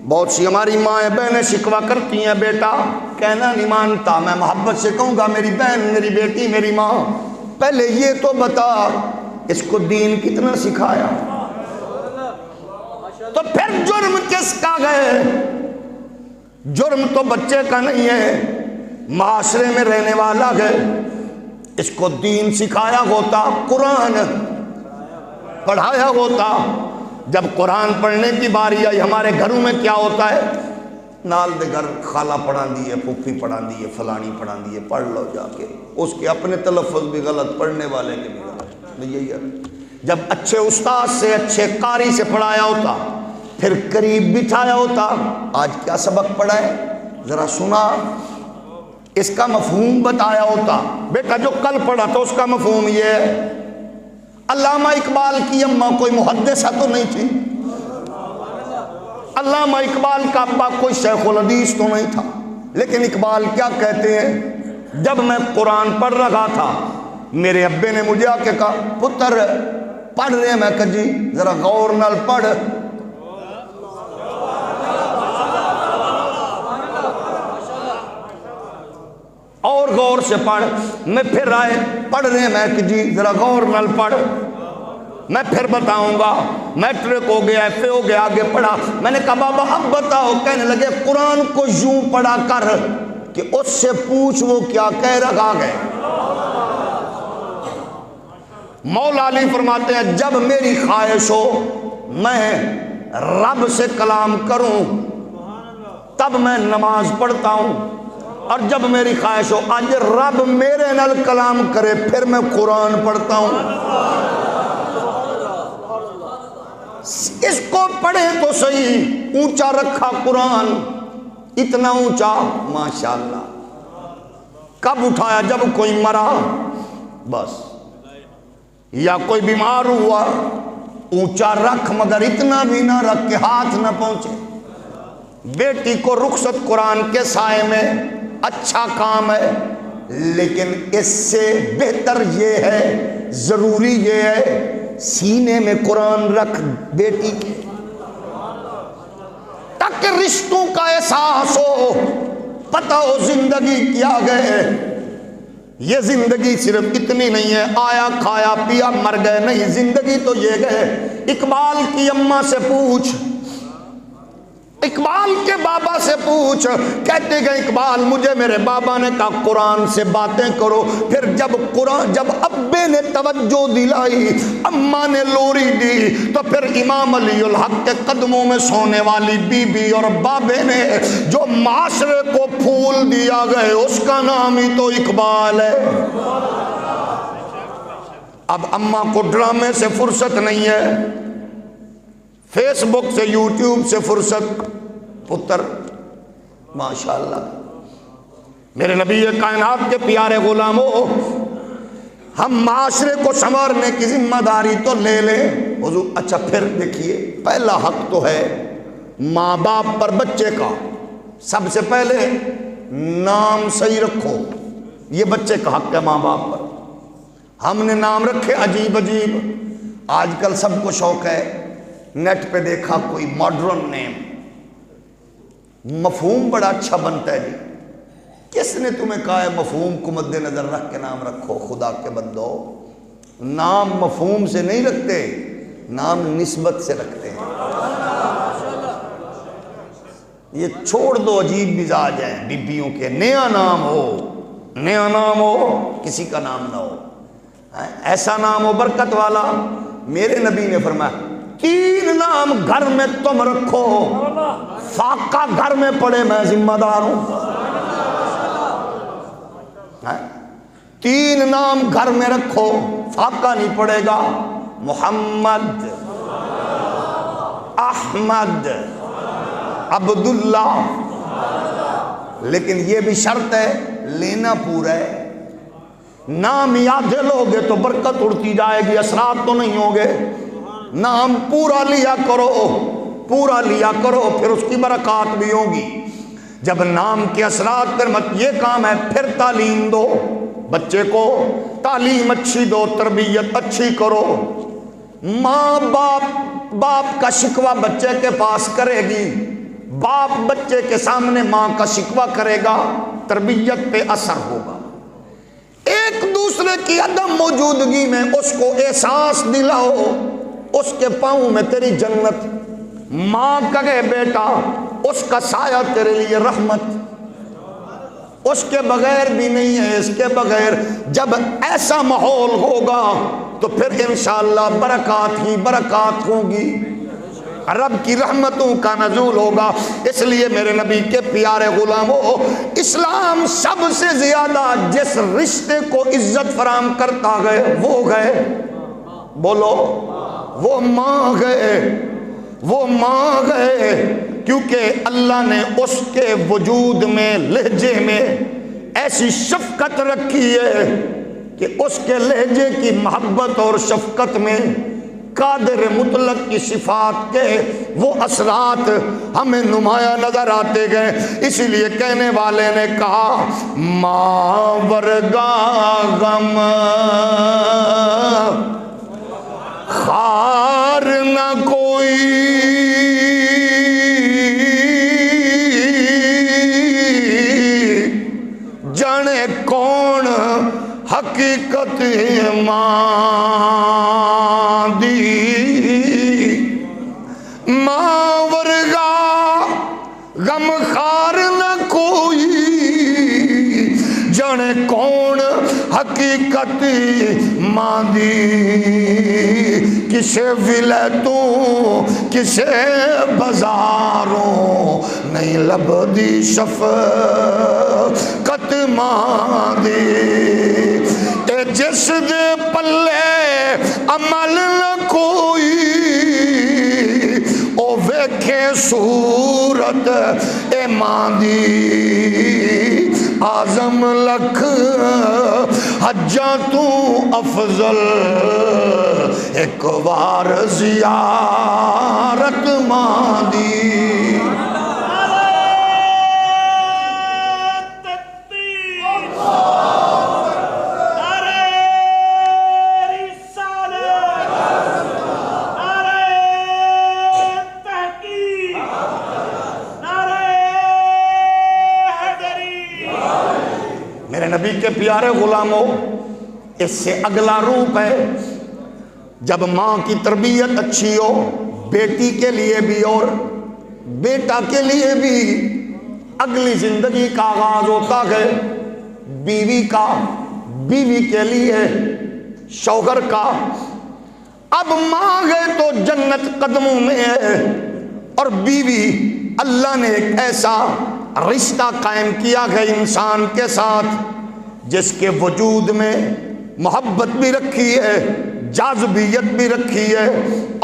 بہت سی ہماری مائیں بہنیں شکوہ کرتی ہیں بیٹا کہنا نہیں مانتا. میں محبت سے کہوں گا میری بہن میری بیٹی میری ماں پہلے یہ تو بتا اس کو دین کتنا سکھایا؟ تو پھر جرم کس کا گئے؟ جرم تو بچے کا نہیں ہے، معاشرے میں رہنے والا ہے. اس کو دین سکھایا ہوتا، قرآن پڑھایا ہوتا. جب قرآن پڑھنے کی باری آئی ہمارے گھروں میں کیا ہوتا ہے؟ نال دے گھر خالہ پڑھا دی ہے، پھوپھی پڑھا دی ہے، فلانی پڑھا دی ہے، پڑھ لو جا کے. اس کے اپنے تلفظ بھی غلط، پڑھنے والے کے بھی غلط. یہی ہے. جب اچھے استاد سے اچھے قاری سے پڑھایا ہوتا پھر قریب بٹھایا ہوتا. آج کیا سبق پڑھا ہے ذرا سنا، اس کا مفہوم بتایا ہوتا. بیٹا جو کل پڑھا تھا اس کا مفہوم یہ ہے. علامہ اقبال کی اماں کوئی محدثہ تو نہیں تھی، علامہ اقبال کا ابا کوئی شیخ الحدیث تو نہیں تھا، لیکن اقبال کیا کہتے ہیں؟ جب میں قرآن پڑھ رہا تھا میرے ابے نے مجھے آ کے کہا پتر پڑھ رہے ہیں. میں کہا جی ذرا غور نال پڑھ. اور غور سے پڑھ. میں پھر آئے پڑھ رہے ہیں. میں کہ جی ذرا غور نال پڑھ، میں پھر بتاؤں گا. میٹرک ہو گیا، ایف اے ہو گیا، آگے پڑھا. میں نے کہا بابا اب بتاؤ. کہنے لگے قرآن کو یوں پڑھا کر کہ اس سے پوچھ وہ کیا کہہ رہا ہے. مولا علی فرماتے ہیں جب میری خواہش ہو میں رب سے کلام کروں تب میں نماز پڑھتا ہوں، اور جب میری خواہش ہو آج رب میرے نال کلام کرے پھر میں قرآن پڑھتا ہوں. اس کو پڑھے تو صحیح. اونچا رکھا قرآن، اتنا اونچا ماشاءاللہ. کب اٹھایا؟ جب کوئی مرا بس، یا کوئی بیمار ہوا. اونچا رکھ مگر اتنا بھی نہ رکھ کہ ہاتھ نہ پہنچے. بیٹی کو رخصت قرآن کے سائے میں اچھا کام ہے، لیکن اس سے بہتر یہ ہے، ضروری یہ ہے سینے میں قرآن رکھ بیٹی کے، تاکہ رشتوں کا احساس ہو، پتہ ہو زندگی کیا گئے. یہ زندگی صرف اتنی نہیں ہے آیا کھایا پیا مر گئے، نہیں. زندگی تو یہ گئے. اقبال کی اماں سے پوچھ، اقبال کے بابا سے پوچھ. کہتے گئے اقبال مجھے میرے بابا نے کہا قرآن سے باتیں کرو. پھر جب ابے نے توجہ دلائی، اماں نے لوری دی، تو پھر امام علی الحق کے قدموں میں سونے والی بی بی اور بابے نے جو معاشرے کو پھول دیا گئے اس کا نام ہی تو اقبال ہے. اب اماں کو ڈرامے سے فرصت نہیں ہے، فیس بک سے یوٹیوب سے فرصت، پتر ماشاءاللہ۔ میرے نبی کائنات کے پیارے غلاموں، ہم معاشرے کو سنوارنے کی ذمہ داری تو لے لیں حضور۔ اچھا پھر دیکھیے، پہلا حق تو ہے ماں باپ پر بچے کا، سب سے پہلے نام صحیح رکھو، یہ بچے کا حق ہے ماں باپ پر۔ ہم نے نام رکھے عجیب عجیب، آج کل سب کو شوق ہے، نیٹ پہ دیکھا کوئی ماڈرن نیم، مفہوم بڑا اچھا بنتا ہے جی۔ کس نے تمہیں کہا ہے مفہوم کو مد نظر رکھ کے نام رکھو؟ خدا کے بندو، نام مفہوم سے نہیں رکھتے، نام نسبت سے رکھتے ہیں۔ یہ چھوڑ دو عجیب مزاج ہیں بیبیوں کے، نیا نام ہو، کسی کا نام نہ ہو، ایسا نام ہو برکت والا۔ میرے نبی نے فرمایا 3 نام گھر میں تم رکھو، فاقہ گھر میں پڑے میں ذمہ دار ہوں۔ 3 نام گھر میں رکھو، فاقہ نہیں پڑے گا، محمد، احمد، عبداللہ، لیکن یہ بھی شرط ہے لینا پورا ہے۔ نام یاد لوگے تو برکت اڑتی جائے گی، اثرات تو نہیں ہوگے۔ نام پورا لیا کرو، پھر اس کی برکات بھی ہوگی۔ جب نام کے اثرات پر مت، یہ کام ہے، پھر تعلیم دو بچے کو، تعلیم اچھی دو، تربیت اچھی کرو۔ ماں باپ کا شکوہ بچے کے پاس کرے گی، باپ بچے کے سامنے ماں کا شکوہ کرے گا، تربیت پہ اثر ہوگا۔ ایک دوسرے کی عدم موجودگی میں اس کو احساس دلاؤ اس کے پاؤں میں تیری جنت۔ ماں کہے بیٹا، اس کا سایہ تیرے لیے رحمت، اس کے بغیر بھی نہیں ہے، اس کے بغیر۔ جب ایسا ماحول ہوگا تو پھر انشاءاللہ برکات ہی برکات ہوگی، رب کی رحمتوں کا نزول ہوگا۔ اس لیے میرے نبی کے پیارے غلاموں، اسلام سب سے زیادہ جس رشتے کو عزت فراہم کرتا گئے وہ گئے، بولو، وہ ماں گئے، کیونکہ اللہ نے اس کے وجود میں، لہجے میں ایسی شفقت رکھی ہے کہ اس کے لہجے کی محبت اور شفقت میں قادر مطلق کی صفات کے وہ اثرات ہمیں نمایاں نظر آتے گئے۔ اسی لیے کہنے والے نے کہا ماں ورگا غم خار نہ کوئی، جانے کون حقیقت ماں دی، ماں ورگا غم خار نہ کوئی، جانے کون حقیقت ماں دی، کسے ولایتوں کسے بازاروں نہیں لبدی شفقت ماں دی، اے جس دے پلے عمل نہ کوئی، او ویکھے صورت اے ماں دی، آزم لکھ حجاں تو افضل، ایک بار زیارت ماں دی۔ میرے نبی کے پیارے غلاموں، اس سے اگلا روپ ہے جب ماں کی تربیت اچھی ہو، بیٹی کے لیے بھی اور بیٹا کے لیے بھی اگلی زندگی کا آغاز ہوتا ہے، بیوی کا، بیوی کے لیے شوہر کا۔ اب ماں گئے تو جنت قدموں میں ہے، اور بیوی اللہ نے ایک ایسا رشتہ قائم کیا ہے انسان کے ساتھ جس کے وجود میں محبت بھی رکھی ہے، جاذبیت بھی رکھی ہے،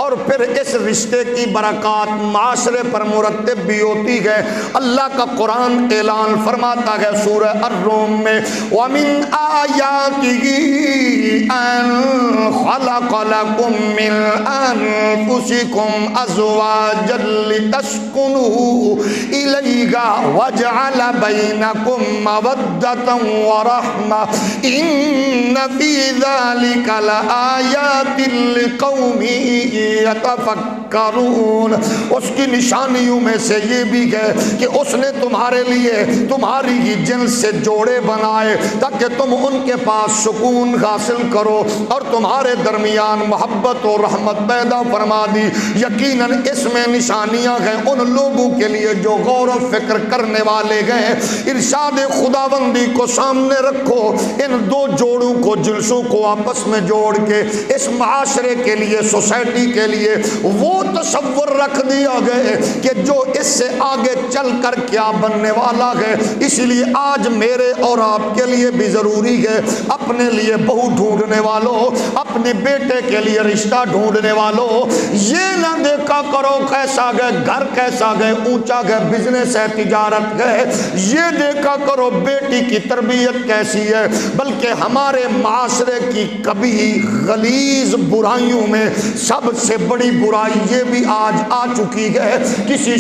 اور پھر اس رشتے کی برکات معاشرے پر مرتب بھی ہوتی ہے۔ اللہ کا قرآن اعلان فرماتا ہے سورہ الروم میں، وَمِنْ آيَاتِهِ أَنْ خَلَقَ لَكُم مِّنْ أَنفُسِكُمْ أَزْوَاجًا لِتَسْكُنُوا إِلَيْهَا وَجَعَلَ بَيْنَكُم مَّوَدَّةً وَرَحْمَةً إِنَّ فِي ذَلِكَ لَآيَاتٍ لِقَوْمٍ یتفکرون۔ اس کی نشانیوں میں سے یہ بھی ہے کہ اس نے تمہارے لیے تمہاری ہی جنس سے جوڑے بنائے تاکہ تم ان کے پاس سکون حاصل کرو، اور تمہارے درمیان محبت و رحمت پیدا فرما دی۔ یقیناً اس میں نشانیاں ہیں ان لوگوں کے لیے جو غور و فکر کرنے والے ہیں۔ ارشاد خداوندی کو سامنے رکھو، ان دو جوڑوں کو، جنسوں کو آپس میں جوڑ کے اس معاشرے کے لیے، سوسائٹی کے لیے وہ تصور رکھ دیا گئے کہ جو اس سے آگے چل کر کیا بننے والا ہے۔ اسی لیے آج میرے اور آپ کے لیے بھی ضروری ہے، اپنے لیے بہو ڈھونڈنے والوں، اپنے بیٹے کے لیے رشتہ ڈھونڈنے والوں، یہ نہ دیکھا کرو کیسا گئے گھر، کیسا گئے اونچا گئے بزنس ہے، تجارت گئے، یہ دیکھا کرو بیٹی کی تربیت کیسی ہے۔ بلکہ ہمارے معاشرے کی کبھی غلیظ برائیوں میں سب سے بڑی برائی یہ بھی آج آ چکی ہے، کسی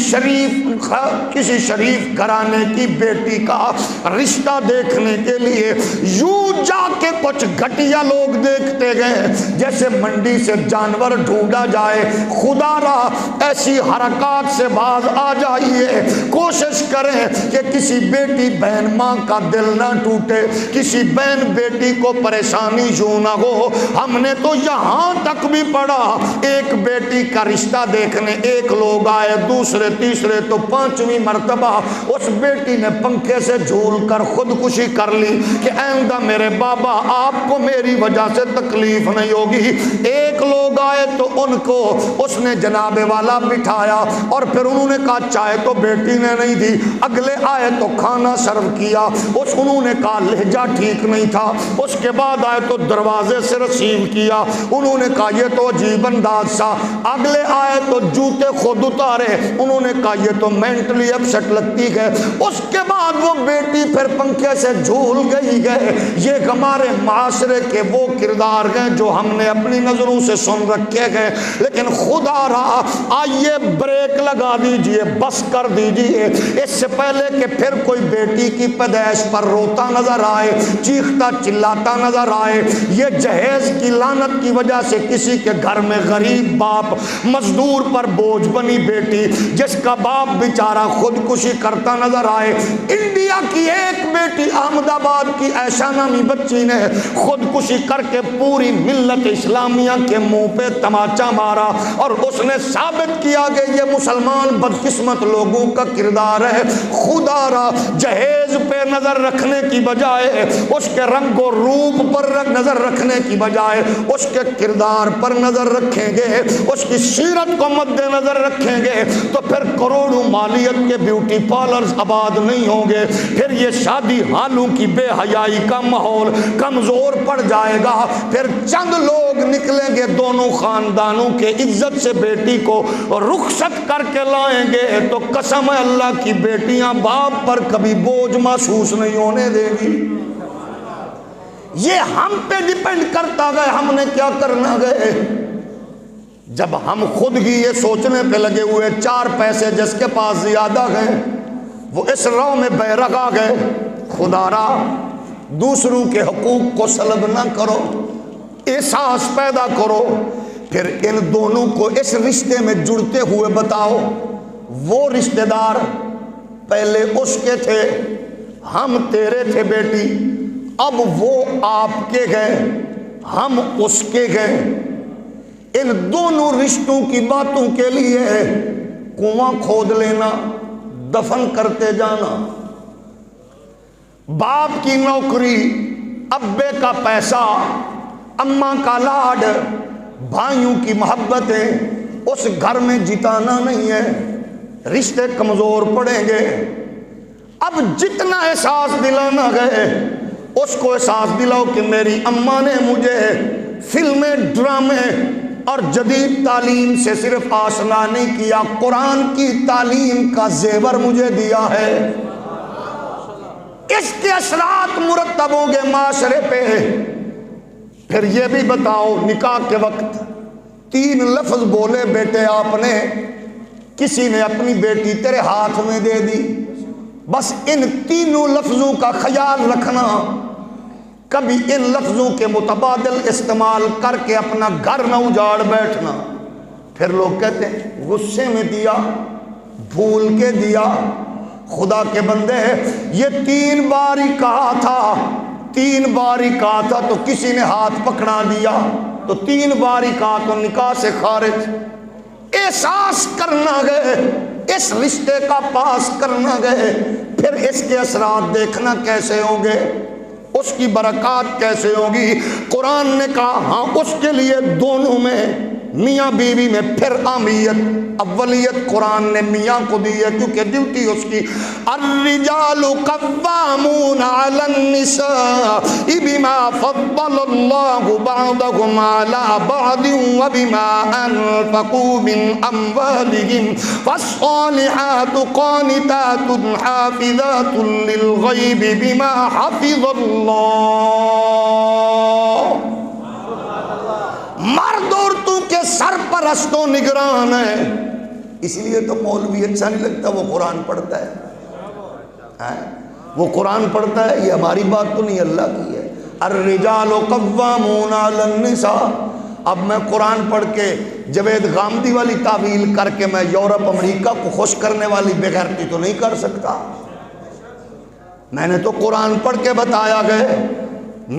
شریف گھرانے کی بیٹی کا رشتہ دیکھنے کے لیے یوں جا کے کچھ گھٹیا لوگ دیکھتے گئے جیسے منڈی سے جانور ڈھونڈا جائے۔ خدا را ایسی حرکات سے باز آ جائیے، کوشش کریں کہ کسی بیٹی بہن ماں کا دل نہ ٹوٹے، کسی بہن بیٹی کو پریشانی یوں نہ ہو۔ ہم نے تو یہاں تک بھی پڑھا، ایک بیٹی کا رشتہ دیکھنے ایک لوگ آئے، دوسرے تیسرے تو پانچویں مرتبہ اس بیٹی نے پنکھے سے جھول کر خودکشی کر لی کہ آئندہ میرے بابا آپ کو میری وجہ سے تکلیف نہیں ہوگی۔ ایک لوگ آئے تو ان کو اس نے جناب والا بٹھایا اور پھر انہوں نے کہا چائے تو بیٹی نے نہیں دی، اگلے آئے تو کھانا سرو کیا، انہوں نے کہا لہجہ ٹھیک نہیں تھا، اس کے بعد آئے تو دروازے سے رسیو کیا، انہوں نے کہا یہ تو عجیب انداز سا، اگلے آئے تو جوتے خود اتارے، انہوں نے کہا یہ تو مینٹلی اپسٹ لگتی ہے۔ اس کے بعد وہ بیٹی پھر پنکھے سے جھول گئی ہے۔ یہ ہمارے معاشرے کے وہ کردار ہیں جو ہم نے اپنی نظروں سے سن رکھے ہیں، لیکن خدا را آئیے بریک لگا دیجئے، بس کر دیجئے، اس سے پہلے کہ پھر کوئی بیٹی کی پیدائش پر روتا نظر آئے، چیختا چلاتا نظر آئے۔ یہ جہیز کی لعنت کی وجہ سے کسی کے گھر میں غریب باپ، مزدور پر بوجھ بنی بیٹی، جس کا باپ بیچارہ خودکشی کرتا نظر آئے۔ انڈیا کی ایک بیٹی احمد آباد کی عائشہ نامی بچی نے خودکشی کر کے پوری ملت اسلامیہ کے منہ پہ تماچا مارا، اور اس نے ثابت کیا کہ یہ مسلمان بدقسمت لوگوں کا کردار ہے۔ خدا را جہیز پہ نظر رکھنے کی بجائے، اس کے رنگ و روپ پر نظر رکھنے کی بجائے اس کے کردار پر نظر رکھیں گے، اس کی سیرت کو مد نظر رکھیں گے، تو پھر کروڑوں مالیت کے بیوٹی پارلرز آباد نہیں ہوں گے، پھر یہ شادی حالوں کی بے حیائی کا ماحول کمزور پڑ جائے گا، پھر چند لوگ نکلیں گے دونوں خاندانوں کے عزت سے بیٹی کو رخصت کر کے لائیں گے، تو قسم ہے اللہ کی بیٹیاں باپ پر کبھی بوجھ محسوس نہیں ہونے دے گی۔ یہ ہم پہ ڈیپینڈ کرتا گئے ہم نے کیا کرنا گئے۔ جب ہم خود ہی یہ سوچنے پہ لگے ہوئے چار پیسے جس کے پاس زیادہ گئے وہ اس رو میں بے رگا گئے، خدا را دوسروں کے حقوق کو سلب نہ کرو، احساس پیدا کرو، پھر ان دونوں کو اس رشتے میں جڑتے ہوئے بتاؤ۔ وہ رشتہ دار پہلے اس کے تھے، ہم تیرے تھے بیٹی، اب وہ آپ کے گئے، ہم اس کے گئے۔ ان دونوں رشتوں کی باتوں کے لیے کنواں کھود لینا، دفن کرتے جانا، باپ کی نوکری، ابے کا پیسہ، اماں کا لاڈ، بھائیوں کی محبتیں اس گھر میں جتانا نہیں ہے، رشتے کمزور پڑیں گے۔ اب جتنا احساس دلانا گئے اس کو احساس دلاؤ کہ میری اماں نے مجھے فلمیں، ڈرامے اور جدید تعلیم سے صرف آشنا نہیں کیا، قرآن کی تعلیم کا زیور مجھے دیا ہے۔ اس کے اثرات مرتب ہوں گے معاشرے پہ۔ پھر یہ بھی بتاؤ، نکاح کے وقت 3 لفظ بولے بیٹے آپ نے، کسی نے اپنی بیٹی تیرے ہاتھ میں دے دی، بس ان 3 لفظوں کا خیال رکھنا، کبھی ان لفظوں کے متبادل استعمال کر کے اپنا گھر نہ اجاڑ بیٹھنا۔ پھر لوگ کہتے ہیں غصے میں دیا، بھول کے دیا۔ خدا کے بندے، یہ 3 بار ہی کہا تھا، 3 بار ہی کہا تھا تو کسی نے ہاتھ پکڑا دیا، تو 3 بار ہی کہا تو نکاح سے خارج۔ احساس کرنا گئے، اس رشتے کا پاس کرنا گئے، پھر اس کے اثرات دیکھنا کیسے ہوں گے، اس کی برکات کیسے ہوگی۔ قرآن نے کہا ہاں اس کے لیے دونوں میں، میاں بیوی میں پھر اہمیت، اولیت قرآن نے میاں کو دی ہے کیونکہ ڈیوٹی اس کی۔ الرجال قوامون علی النساء بما فضل اللہ بعضهم علی بعض وبما انفقوا من اموالهم فالصالحات قانتات حافظات للغیب بما حفظ اللہ۔ مرد عورتوں کے سرپرست و نگران ہے، اس لیے تو مولوی اچھا نہیں لگتا، وہ قرآن پڑھتا ہے، وہ قرآن پڑھتا ہے۔ یہ ہماری بات تو نہیں، اللہ کی ہے۔ الرجال قوامون علی النساء۔ اب میں قرآن پڑھ کے جوید غامدی والی تعویل کر کے میں یورپ امریکہ کو خوش کرنے والی بے غیرتی تو نہیں کر سکتا۔ میں نے تو قرآن پڑھ کے بتایا گئے۔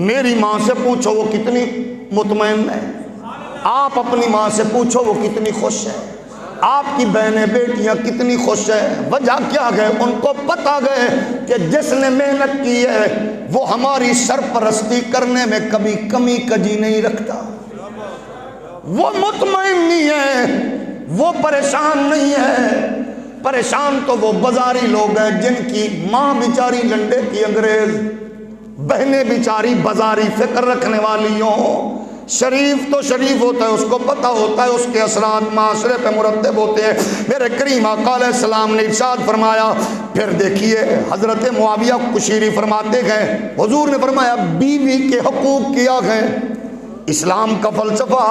میری ماں سے پوچھو وہ کتنی مطمئن ہے، آپ اپنی ماں سے پوچھو وہ کتنی خوش ہے، آپ کی بہنیں بیٹیاں کتنی خوش ہیں۔ وجہ کیا گئے؟ ان کو پتا گئے کہ جس نے محنت کی ہے وہ ہماری سرپرستی کرنے میں کبھی کمی کجی نہیں رکھتا، وہ مطمئن نہیں ہے، وہ پریشان نہیں ہے۔ پریشان تو وہ بازاری لوگ ہیں جن کی ماں بیچاری لنڈے کی انگریز، بہنیں بیچاری بازاری فکر رکھنے والی ہوں۔ شریف تو شریف ہوتا ہے، اس کو پتہ ہوتا ہے اس کے اثرات معاشرے پہ مرتب ہوتے ہیں۔ میرے کریم آقا علیہ السلام نے ارشاد فرمایا، پھر دیکھیے حضرت معاویہ کشیری فرماتے گئے، حضور نے فرمایا بیوی کے حقوق کیا گئے۔ اسلام کا فلسفہ،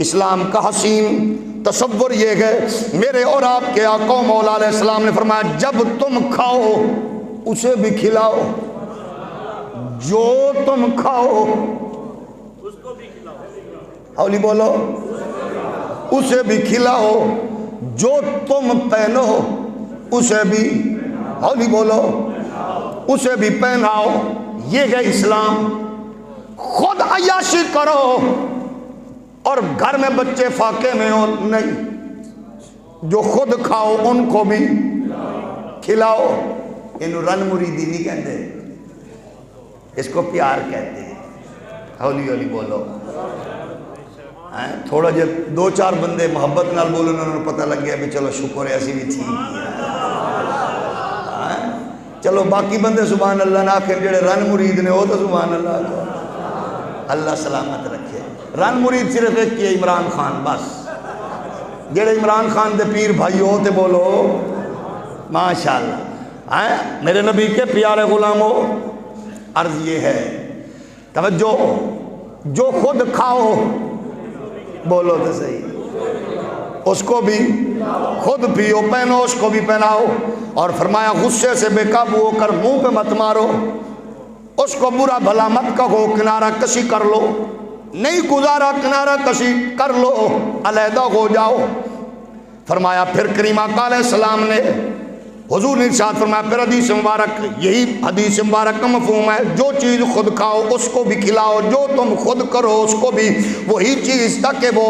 اسلام کا حسین تصور یہ ہے، میرے اور آپ کے آقا مولا علیہ السلام نے فرمایا جب تم کھاؤ اسے بھی کھلاؤ، جو تم کھاؤ ہولی بولو، اسے بھی کھلاؤ، جو تم پہنو اسے بھی ہولی بولو، اسے بھی پہناؤ۔ یہ ہے اسلام۔ خود عیاشی کرو اور گھر میں بچے فاقے میں ہو نہیں، جو خود کھاؤ ان کو بھی کھلاؤ۔ انہوں رن مریدی نہیں کہتے، اس کو پیار کہتے ہیں۔ ہولی ہولی بولو۔ تھوڑا جب 2-4 بندے محبت نال بولو، انہوں نے پتہ لگ گیا بھی چلو شکر ہے ایسی بھی تھی، چلو باقی بندے سبحان اللہ نہ آخر، جڑے رن مرید نے وہ تو سبحان اللہ، اللہ سلامت رکھے۔ رن مرید صرف ایک کی عمران خان، بس جڑے عمران خان دے پیر بھائی ہو تے بولو ماشاءاللہ۔ میرے نبی کے پیارے غلاموں، عرض یہ ہے توجہ، جو خود کھاؤ بولو تو صحیح، اس کو بھی خود پیو، پہنو اس کو بھی پہناؤ۔ اور فرمایا غصے سے بے قابو ہو کر منہ پہ مت مارو، اس کو برا بھلا مت کہو، کنارہ کشی کر لو، نہیں گزارا کنارہ کشی کر لو، علیحدہ ہو جاؤ۔ فرمایا پھر کریم آقا علیہ السلام نے، حضور نے ارشاد فرمایا پھر حدیث مبارک، یہی حدیث مبارک کا مفہوم ہے، جو چیز خود کھاؤ اس کو بھی کھلاؤ، جو تم خود کرو اس کو بھی وہی چیز، تاکہ وہ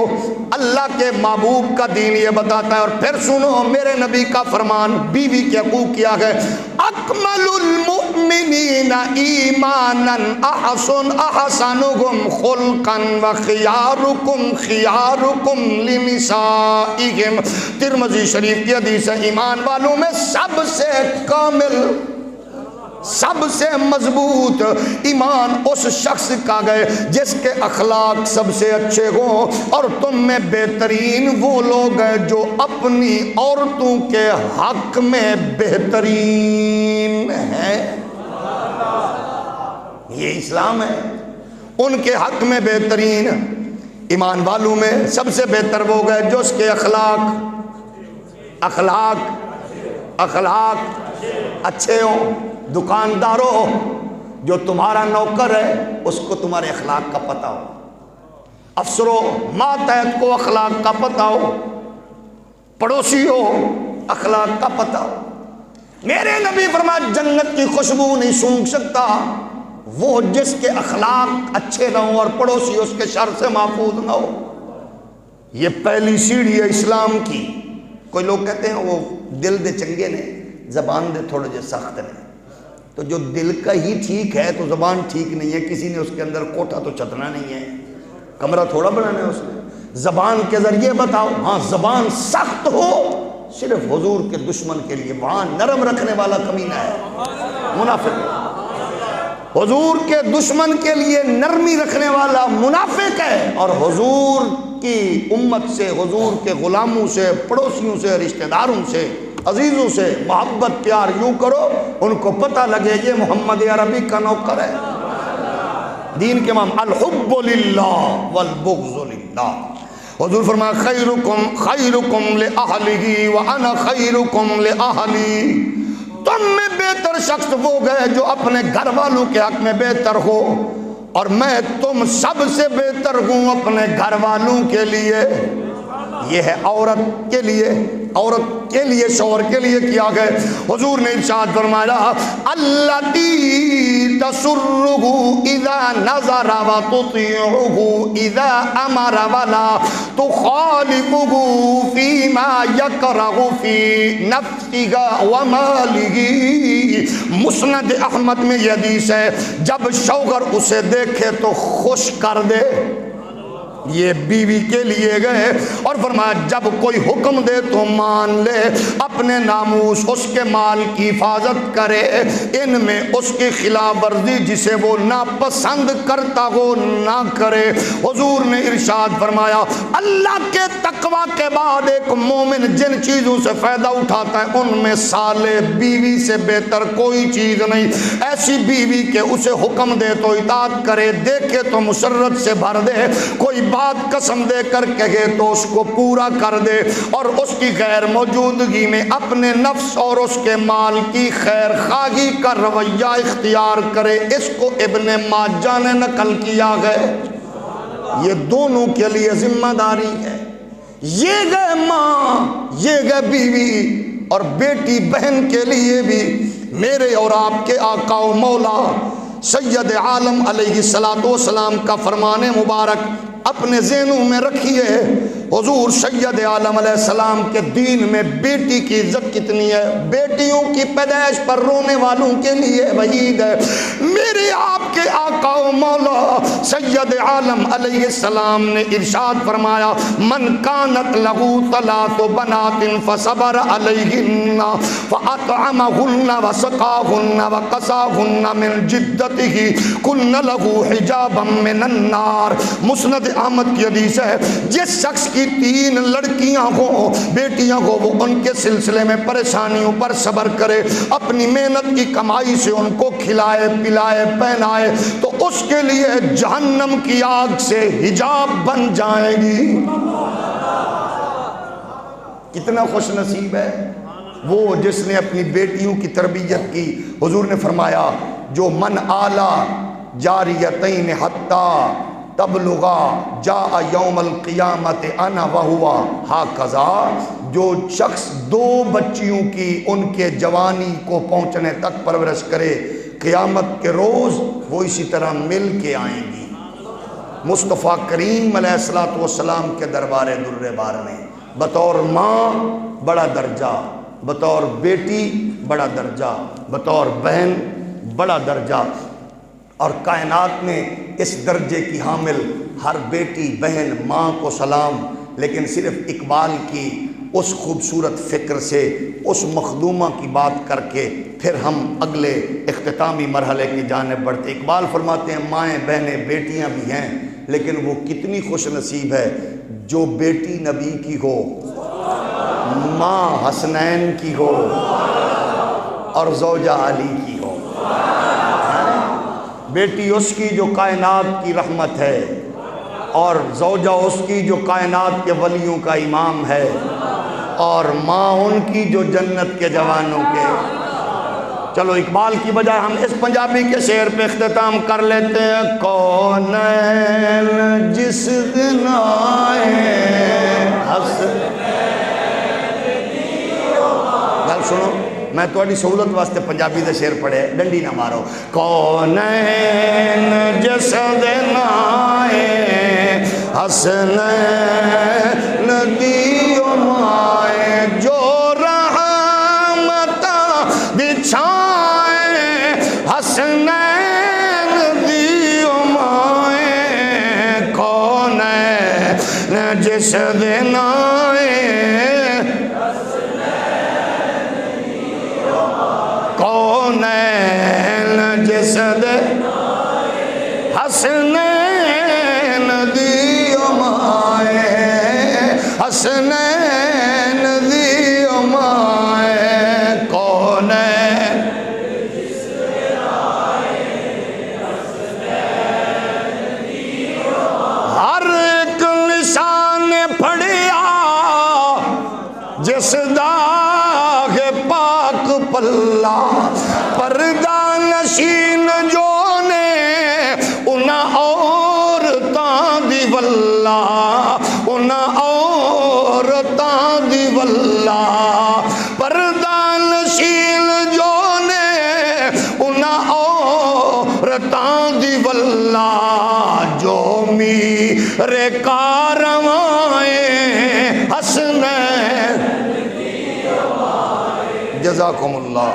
اللہ کے محبوب کا دین یہ بتاتا ہے۔ اور پھر سنو میرے نبی کا فرمان، بیوی کے حقوق کیا ہے، اکمل المؤمنین ایمانا احسنهم خلقا وخیارکم خیارکم لنسائهم۔ ترمذی شریف کی حدیث ہے، ایمان والوں میں سب سے کامل سب سے مضبوط ایمان اس شخص کا گئے جس کے اخلاق سب سے اچھے ہوں، اور تم میں بہترین وہ لوگ ہیں جو اپنی عورتوں کے حق میں بہترین ہیں۔ یہ اسلام ہے، ان کے حق میں بہترین۔ ایمان والوں میں سب سے بہتر وہ گئے جو اس کے اخلاق اچھے ہوں۔ دکانداروں، جو تمہارا نوکر ہے اس کو تمہارے اخلاق کا پتہ ہو، افسروں ماتحت کو اخلاق کا پتہ ہو، پڑوسی ہو اخلاق کا پتہ ہو۔ میرے نبی فرمایا جنت کی خوشبو نہیں سونگھ سکتا وہ جس کے اخلاق اچھے نہ ہوں اور پڑوسی اس کے شر سے محفوظ نہ ہو۔ یہ پہلی سیڑھی ہے اسلام کی۔ کوئی لوگ کہتے ہیں وہ دل دے چنگے نے زبان دے تھوڑے جے سخت نے، تو جو دل کا ہی ٹھیک ہے تو زبان ٹھیک نہیں ہے۔ کسی نے اس کے اندر کوٹھا تو چھتنا نہیں ہے، کمرہ تھوڑا بنانا ہے اس نے۔ زبان کے ذریعے بتاؤ، ہاں زبان سخت ہو صرف حضور کے دشمن کے لیے، وہاں نرم رکھنے والا کمینہ ہے منافق۔ حضور کے دشمن کے لیے نرمی رکھنے والا منافق ہے، اور حضور کی امت سے، حضور کے غلاموں سے، پڑوسیوں سے، رشتہ داروں سے، عزیزوں سے محبت پیار یوں کرو ان کو پتہ لگے یہ محمد عربی کا نوکر ہے۔ دین کے امام الحب للہ والبغض للہ۔ حضور فرمایا خیرکم لأہلہ وانا خیرکم لأہلی۔ تم میں بہتر شخص وہ گئے جو اپنے گھر والوں کے حق میں بہتر ہو، اور میں تم سب سے بہتر ہوں اپنے گھر والوں کے لیے۔ یہ ہے عورت کے لیے شوہر کے لیے کیا گئے۔ حضور نے ارشاد فرمایا التی تسرہ اذا نظر وتطیعہ اذا امر ولا تخالفہ فیما یکرہ فی نفسہ ومالہ۔ مسند احمد میں یہ حدیث ہے، جب شوہر اسے دیکھے تو خوش کر دے۔ یہ بیوی کے لیے گئے اور فرمایا جب کوئی حکم دے تو مان لے، اپنے ناموس اس کے مال کی حفاظت کرے، ان میں اس کی خلاف ورزی جسے وہ ناپسند کرتا ہو نہ کرے۔ حضور نے ارشاد فرمایا اللہ کے تقوی کے بعد ایک مومن جن چیزوں سے فائدہ اٹھاتا ہے ان میں صالح بیوی سے بہتر کوئی چیز نہیں۔ ایسی بیوی کہ اسے حکم دے تو اطاعت کرے، دیکھے تو مسرت سے بھر دے، کوئی بات قسم دے کر کہے تو اس کو پورا کر دے، اور اس کی غیر موجودگی میں اپنے نفس اور اس کے مال کی خیر خواہی کا رویہ اختیار کرے۔ اس کو ابن ماجہ نے نقل کیا ہے۔ یہ دونوں کے لیے ذمہ داری ہے۔ یہ گئے ماں، یہ گئے بیوی، اور بیٹی بہن کے لیے بھی میرے اور آپ کے آقا و مولا سید عالم علیہ السلام کا فرمان مبارک اپنے ذہنوں میں رکھیے۔ حضور سید عالم علیہ السلام کے دین میں بیٹی کی عزت کتنی ہے۔ بیٹیوں کی پیدائش پر رونے والوں کے لیے وعید ہے۔ میرے آپ کے آقا و مولا سید عالم علیہ السلام نے ارشاد فرمایا من کانت لہو ثلاث بنات فصبر علیہن فاطعمہن وسقاہن وقساہن من جدتہ کن لہو حجابا من النار۔ مسند احمد کی حدیث ہے جس شخص کی 3 لڑکیاں ہوں، بیٹیاں ہوں، وہ ان کے سلسلے میں پریشانیوں پر صبر کرے، اپنی محنت کی کمائی سے ان کو کھلائے پلائے پہنائے، تو اس کے لیے جہنم کی آگ سے حجاب بن جائے گی۔ کتنا خوش نصیب ہے وہ جس نے اپنی بیٹیوں کی تربیت کی۔ حضور نے فرمایا جو من آلا جاریتین حتی تبلغا جاء یوم القیامت انا وہوا ہاکذا، جو شخص 2 بچیوں کی ان کے جوانی کو پہنچنے تک پرورش کرے، قیامت کے روز وہ اسی طرح مل کے آئیں گی۔ مصطفیٰ کریم علیہ السلام کے دربار در بار میں بطور ماں بڑا درجہ، بطور بیٹی بڑا درجہ، بطور بہن بڑا درجہ، اور کائنات میں اس درجے کی حامل ہر بیٹی بہن ماں کو سلام، لیکن صرف اقبال کی اس خوبصورت فکر سے اس مخدومہ کی بات کر کے پھر ہم اگلے اختتامی مرحلے کی جانب بڑھتے۔ اقبال فرماتے ہیں مائیں بہنیں بیٹیاں بھی ہیں، لیکن وہ کتنی خوش نصیب ہے جو بیٹی نبی کی ہو، ماں حسنین کی ہو اور زوجہ علی کی ہو۔ بیٹی اس کی جو کائنات کی رحمت ہے، اور زوجہ اس کی جو کائنات کے ولیوں کا امام ہے، اور ماں ان کی جو جنت کے جوانوں کے۔ چلو اقبال کی بجائے ہم اس پنجابی کے شعر پہ اختتام کر لیتے ہیں۔ کونین جس دن آئے گل سنو، میں تھوڑی سہولت واسطے پنجابی دے شعر پڑھے، ڈنڈی نہ مارو۔ کونین جس دن آئے حسنین دیو مائے، جو رحمت بچھائے حسنین دیو مائے، کونین جس دن آئے کونین جس دن حسنین دیو مائے، حسنین دیو مائے، کونین جس دن آئے حسنین دیو مائے، ہر ایک نشان پھڑیا جس داغ پاک پلہ، پردہ نشین جو نے انہاں عورتاں دی واللہ، انہاں عورتاں دی واللہ، پردہ نشین جو نے انہاں عورتاں دی واللہ، جو میرے کاروائے حسنین۔ جزاکم اللہ۔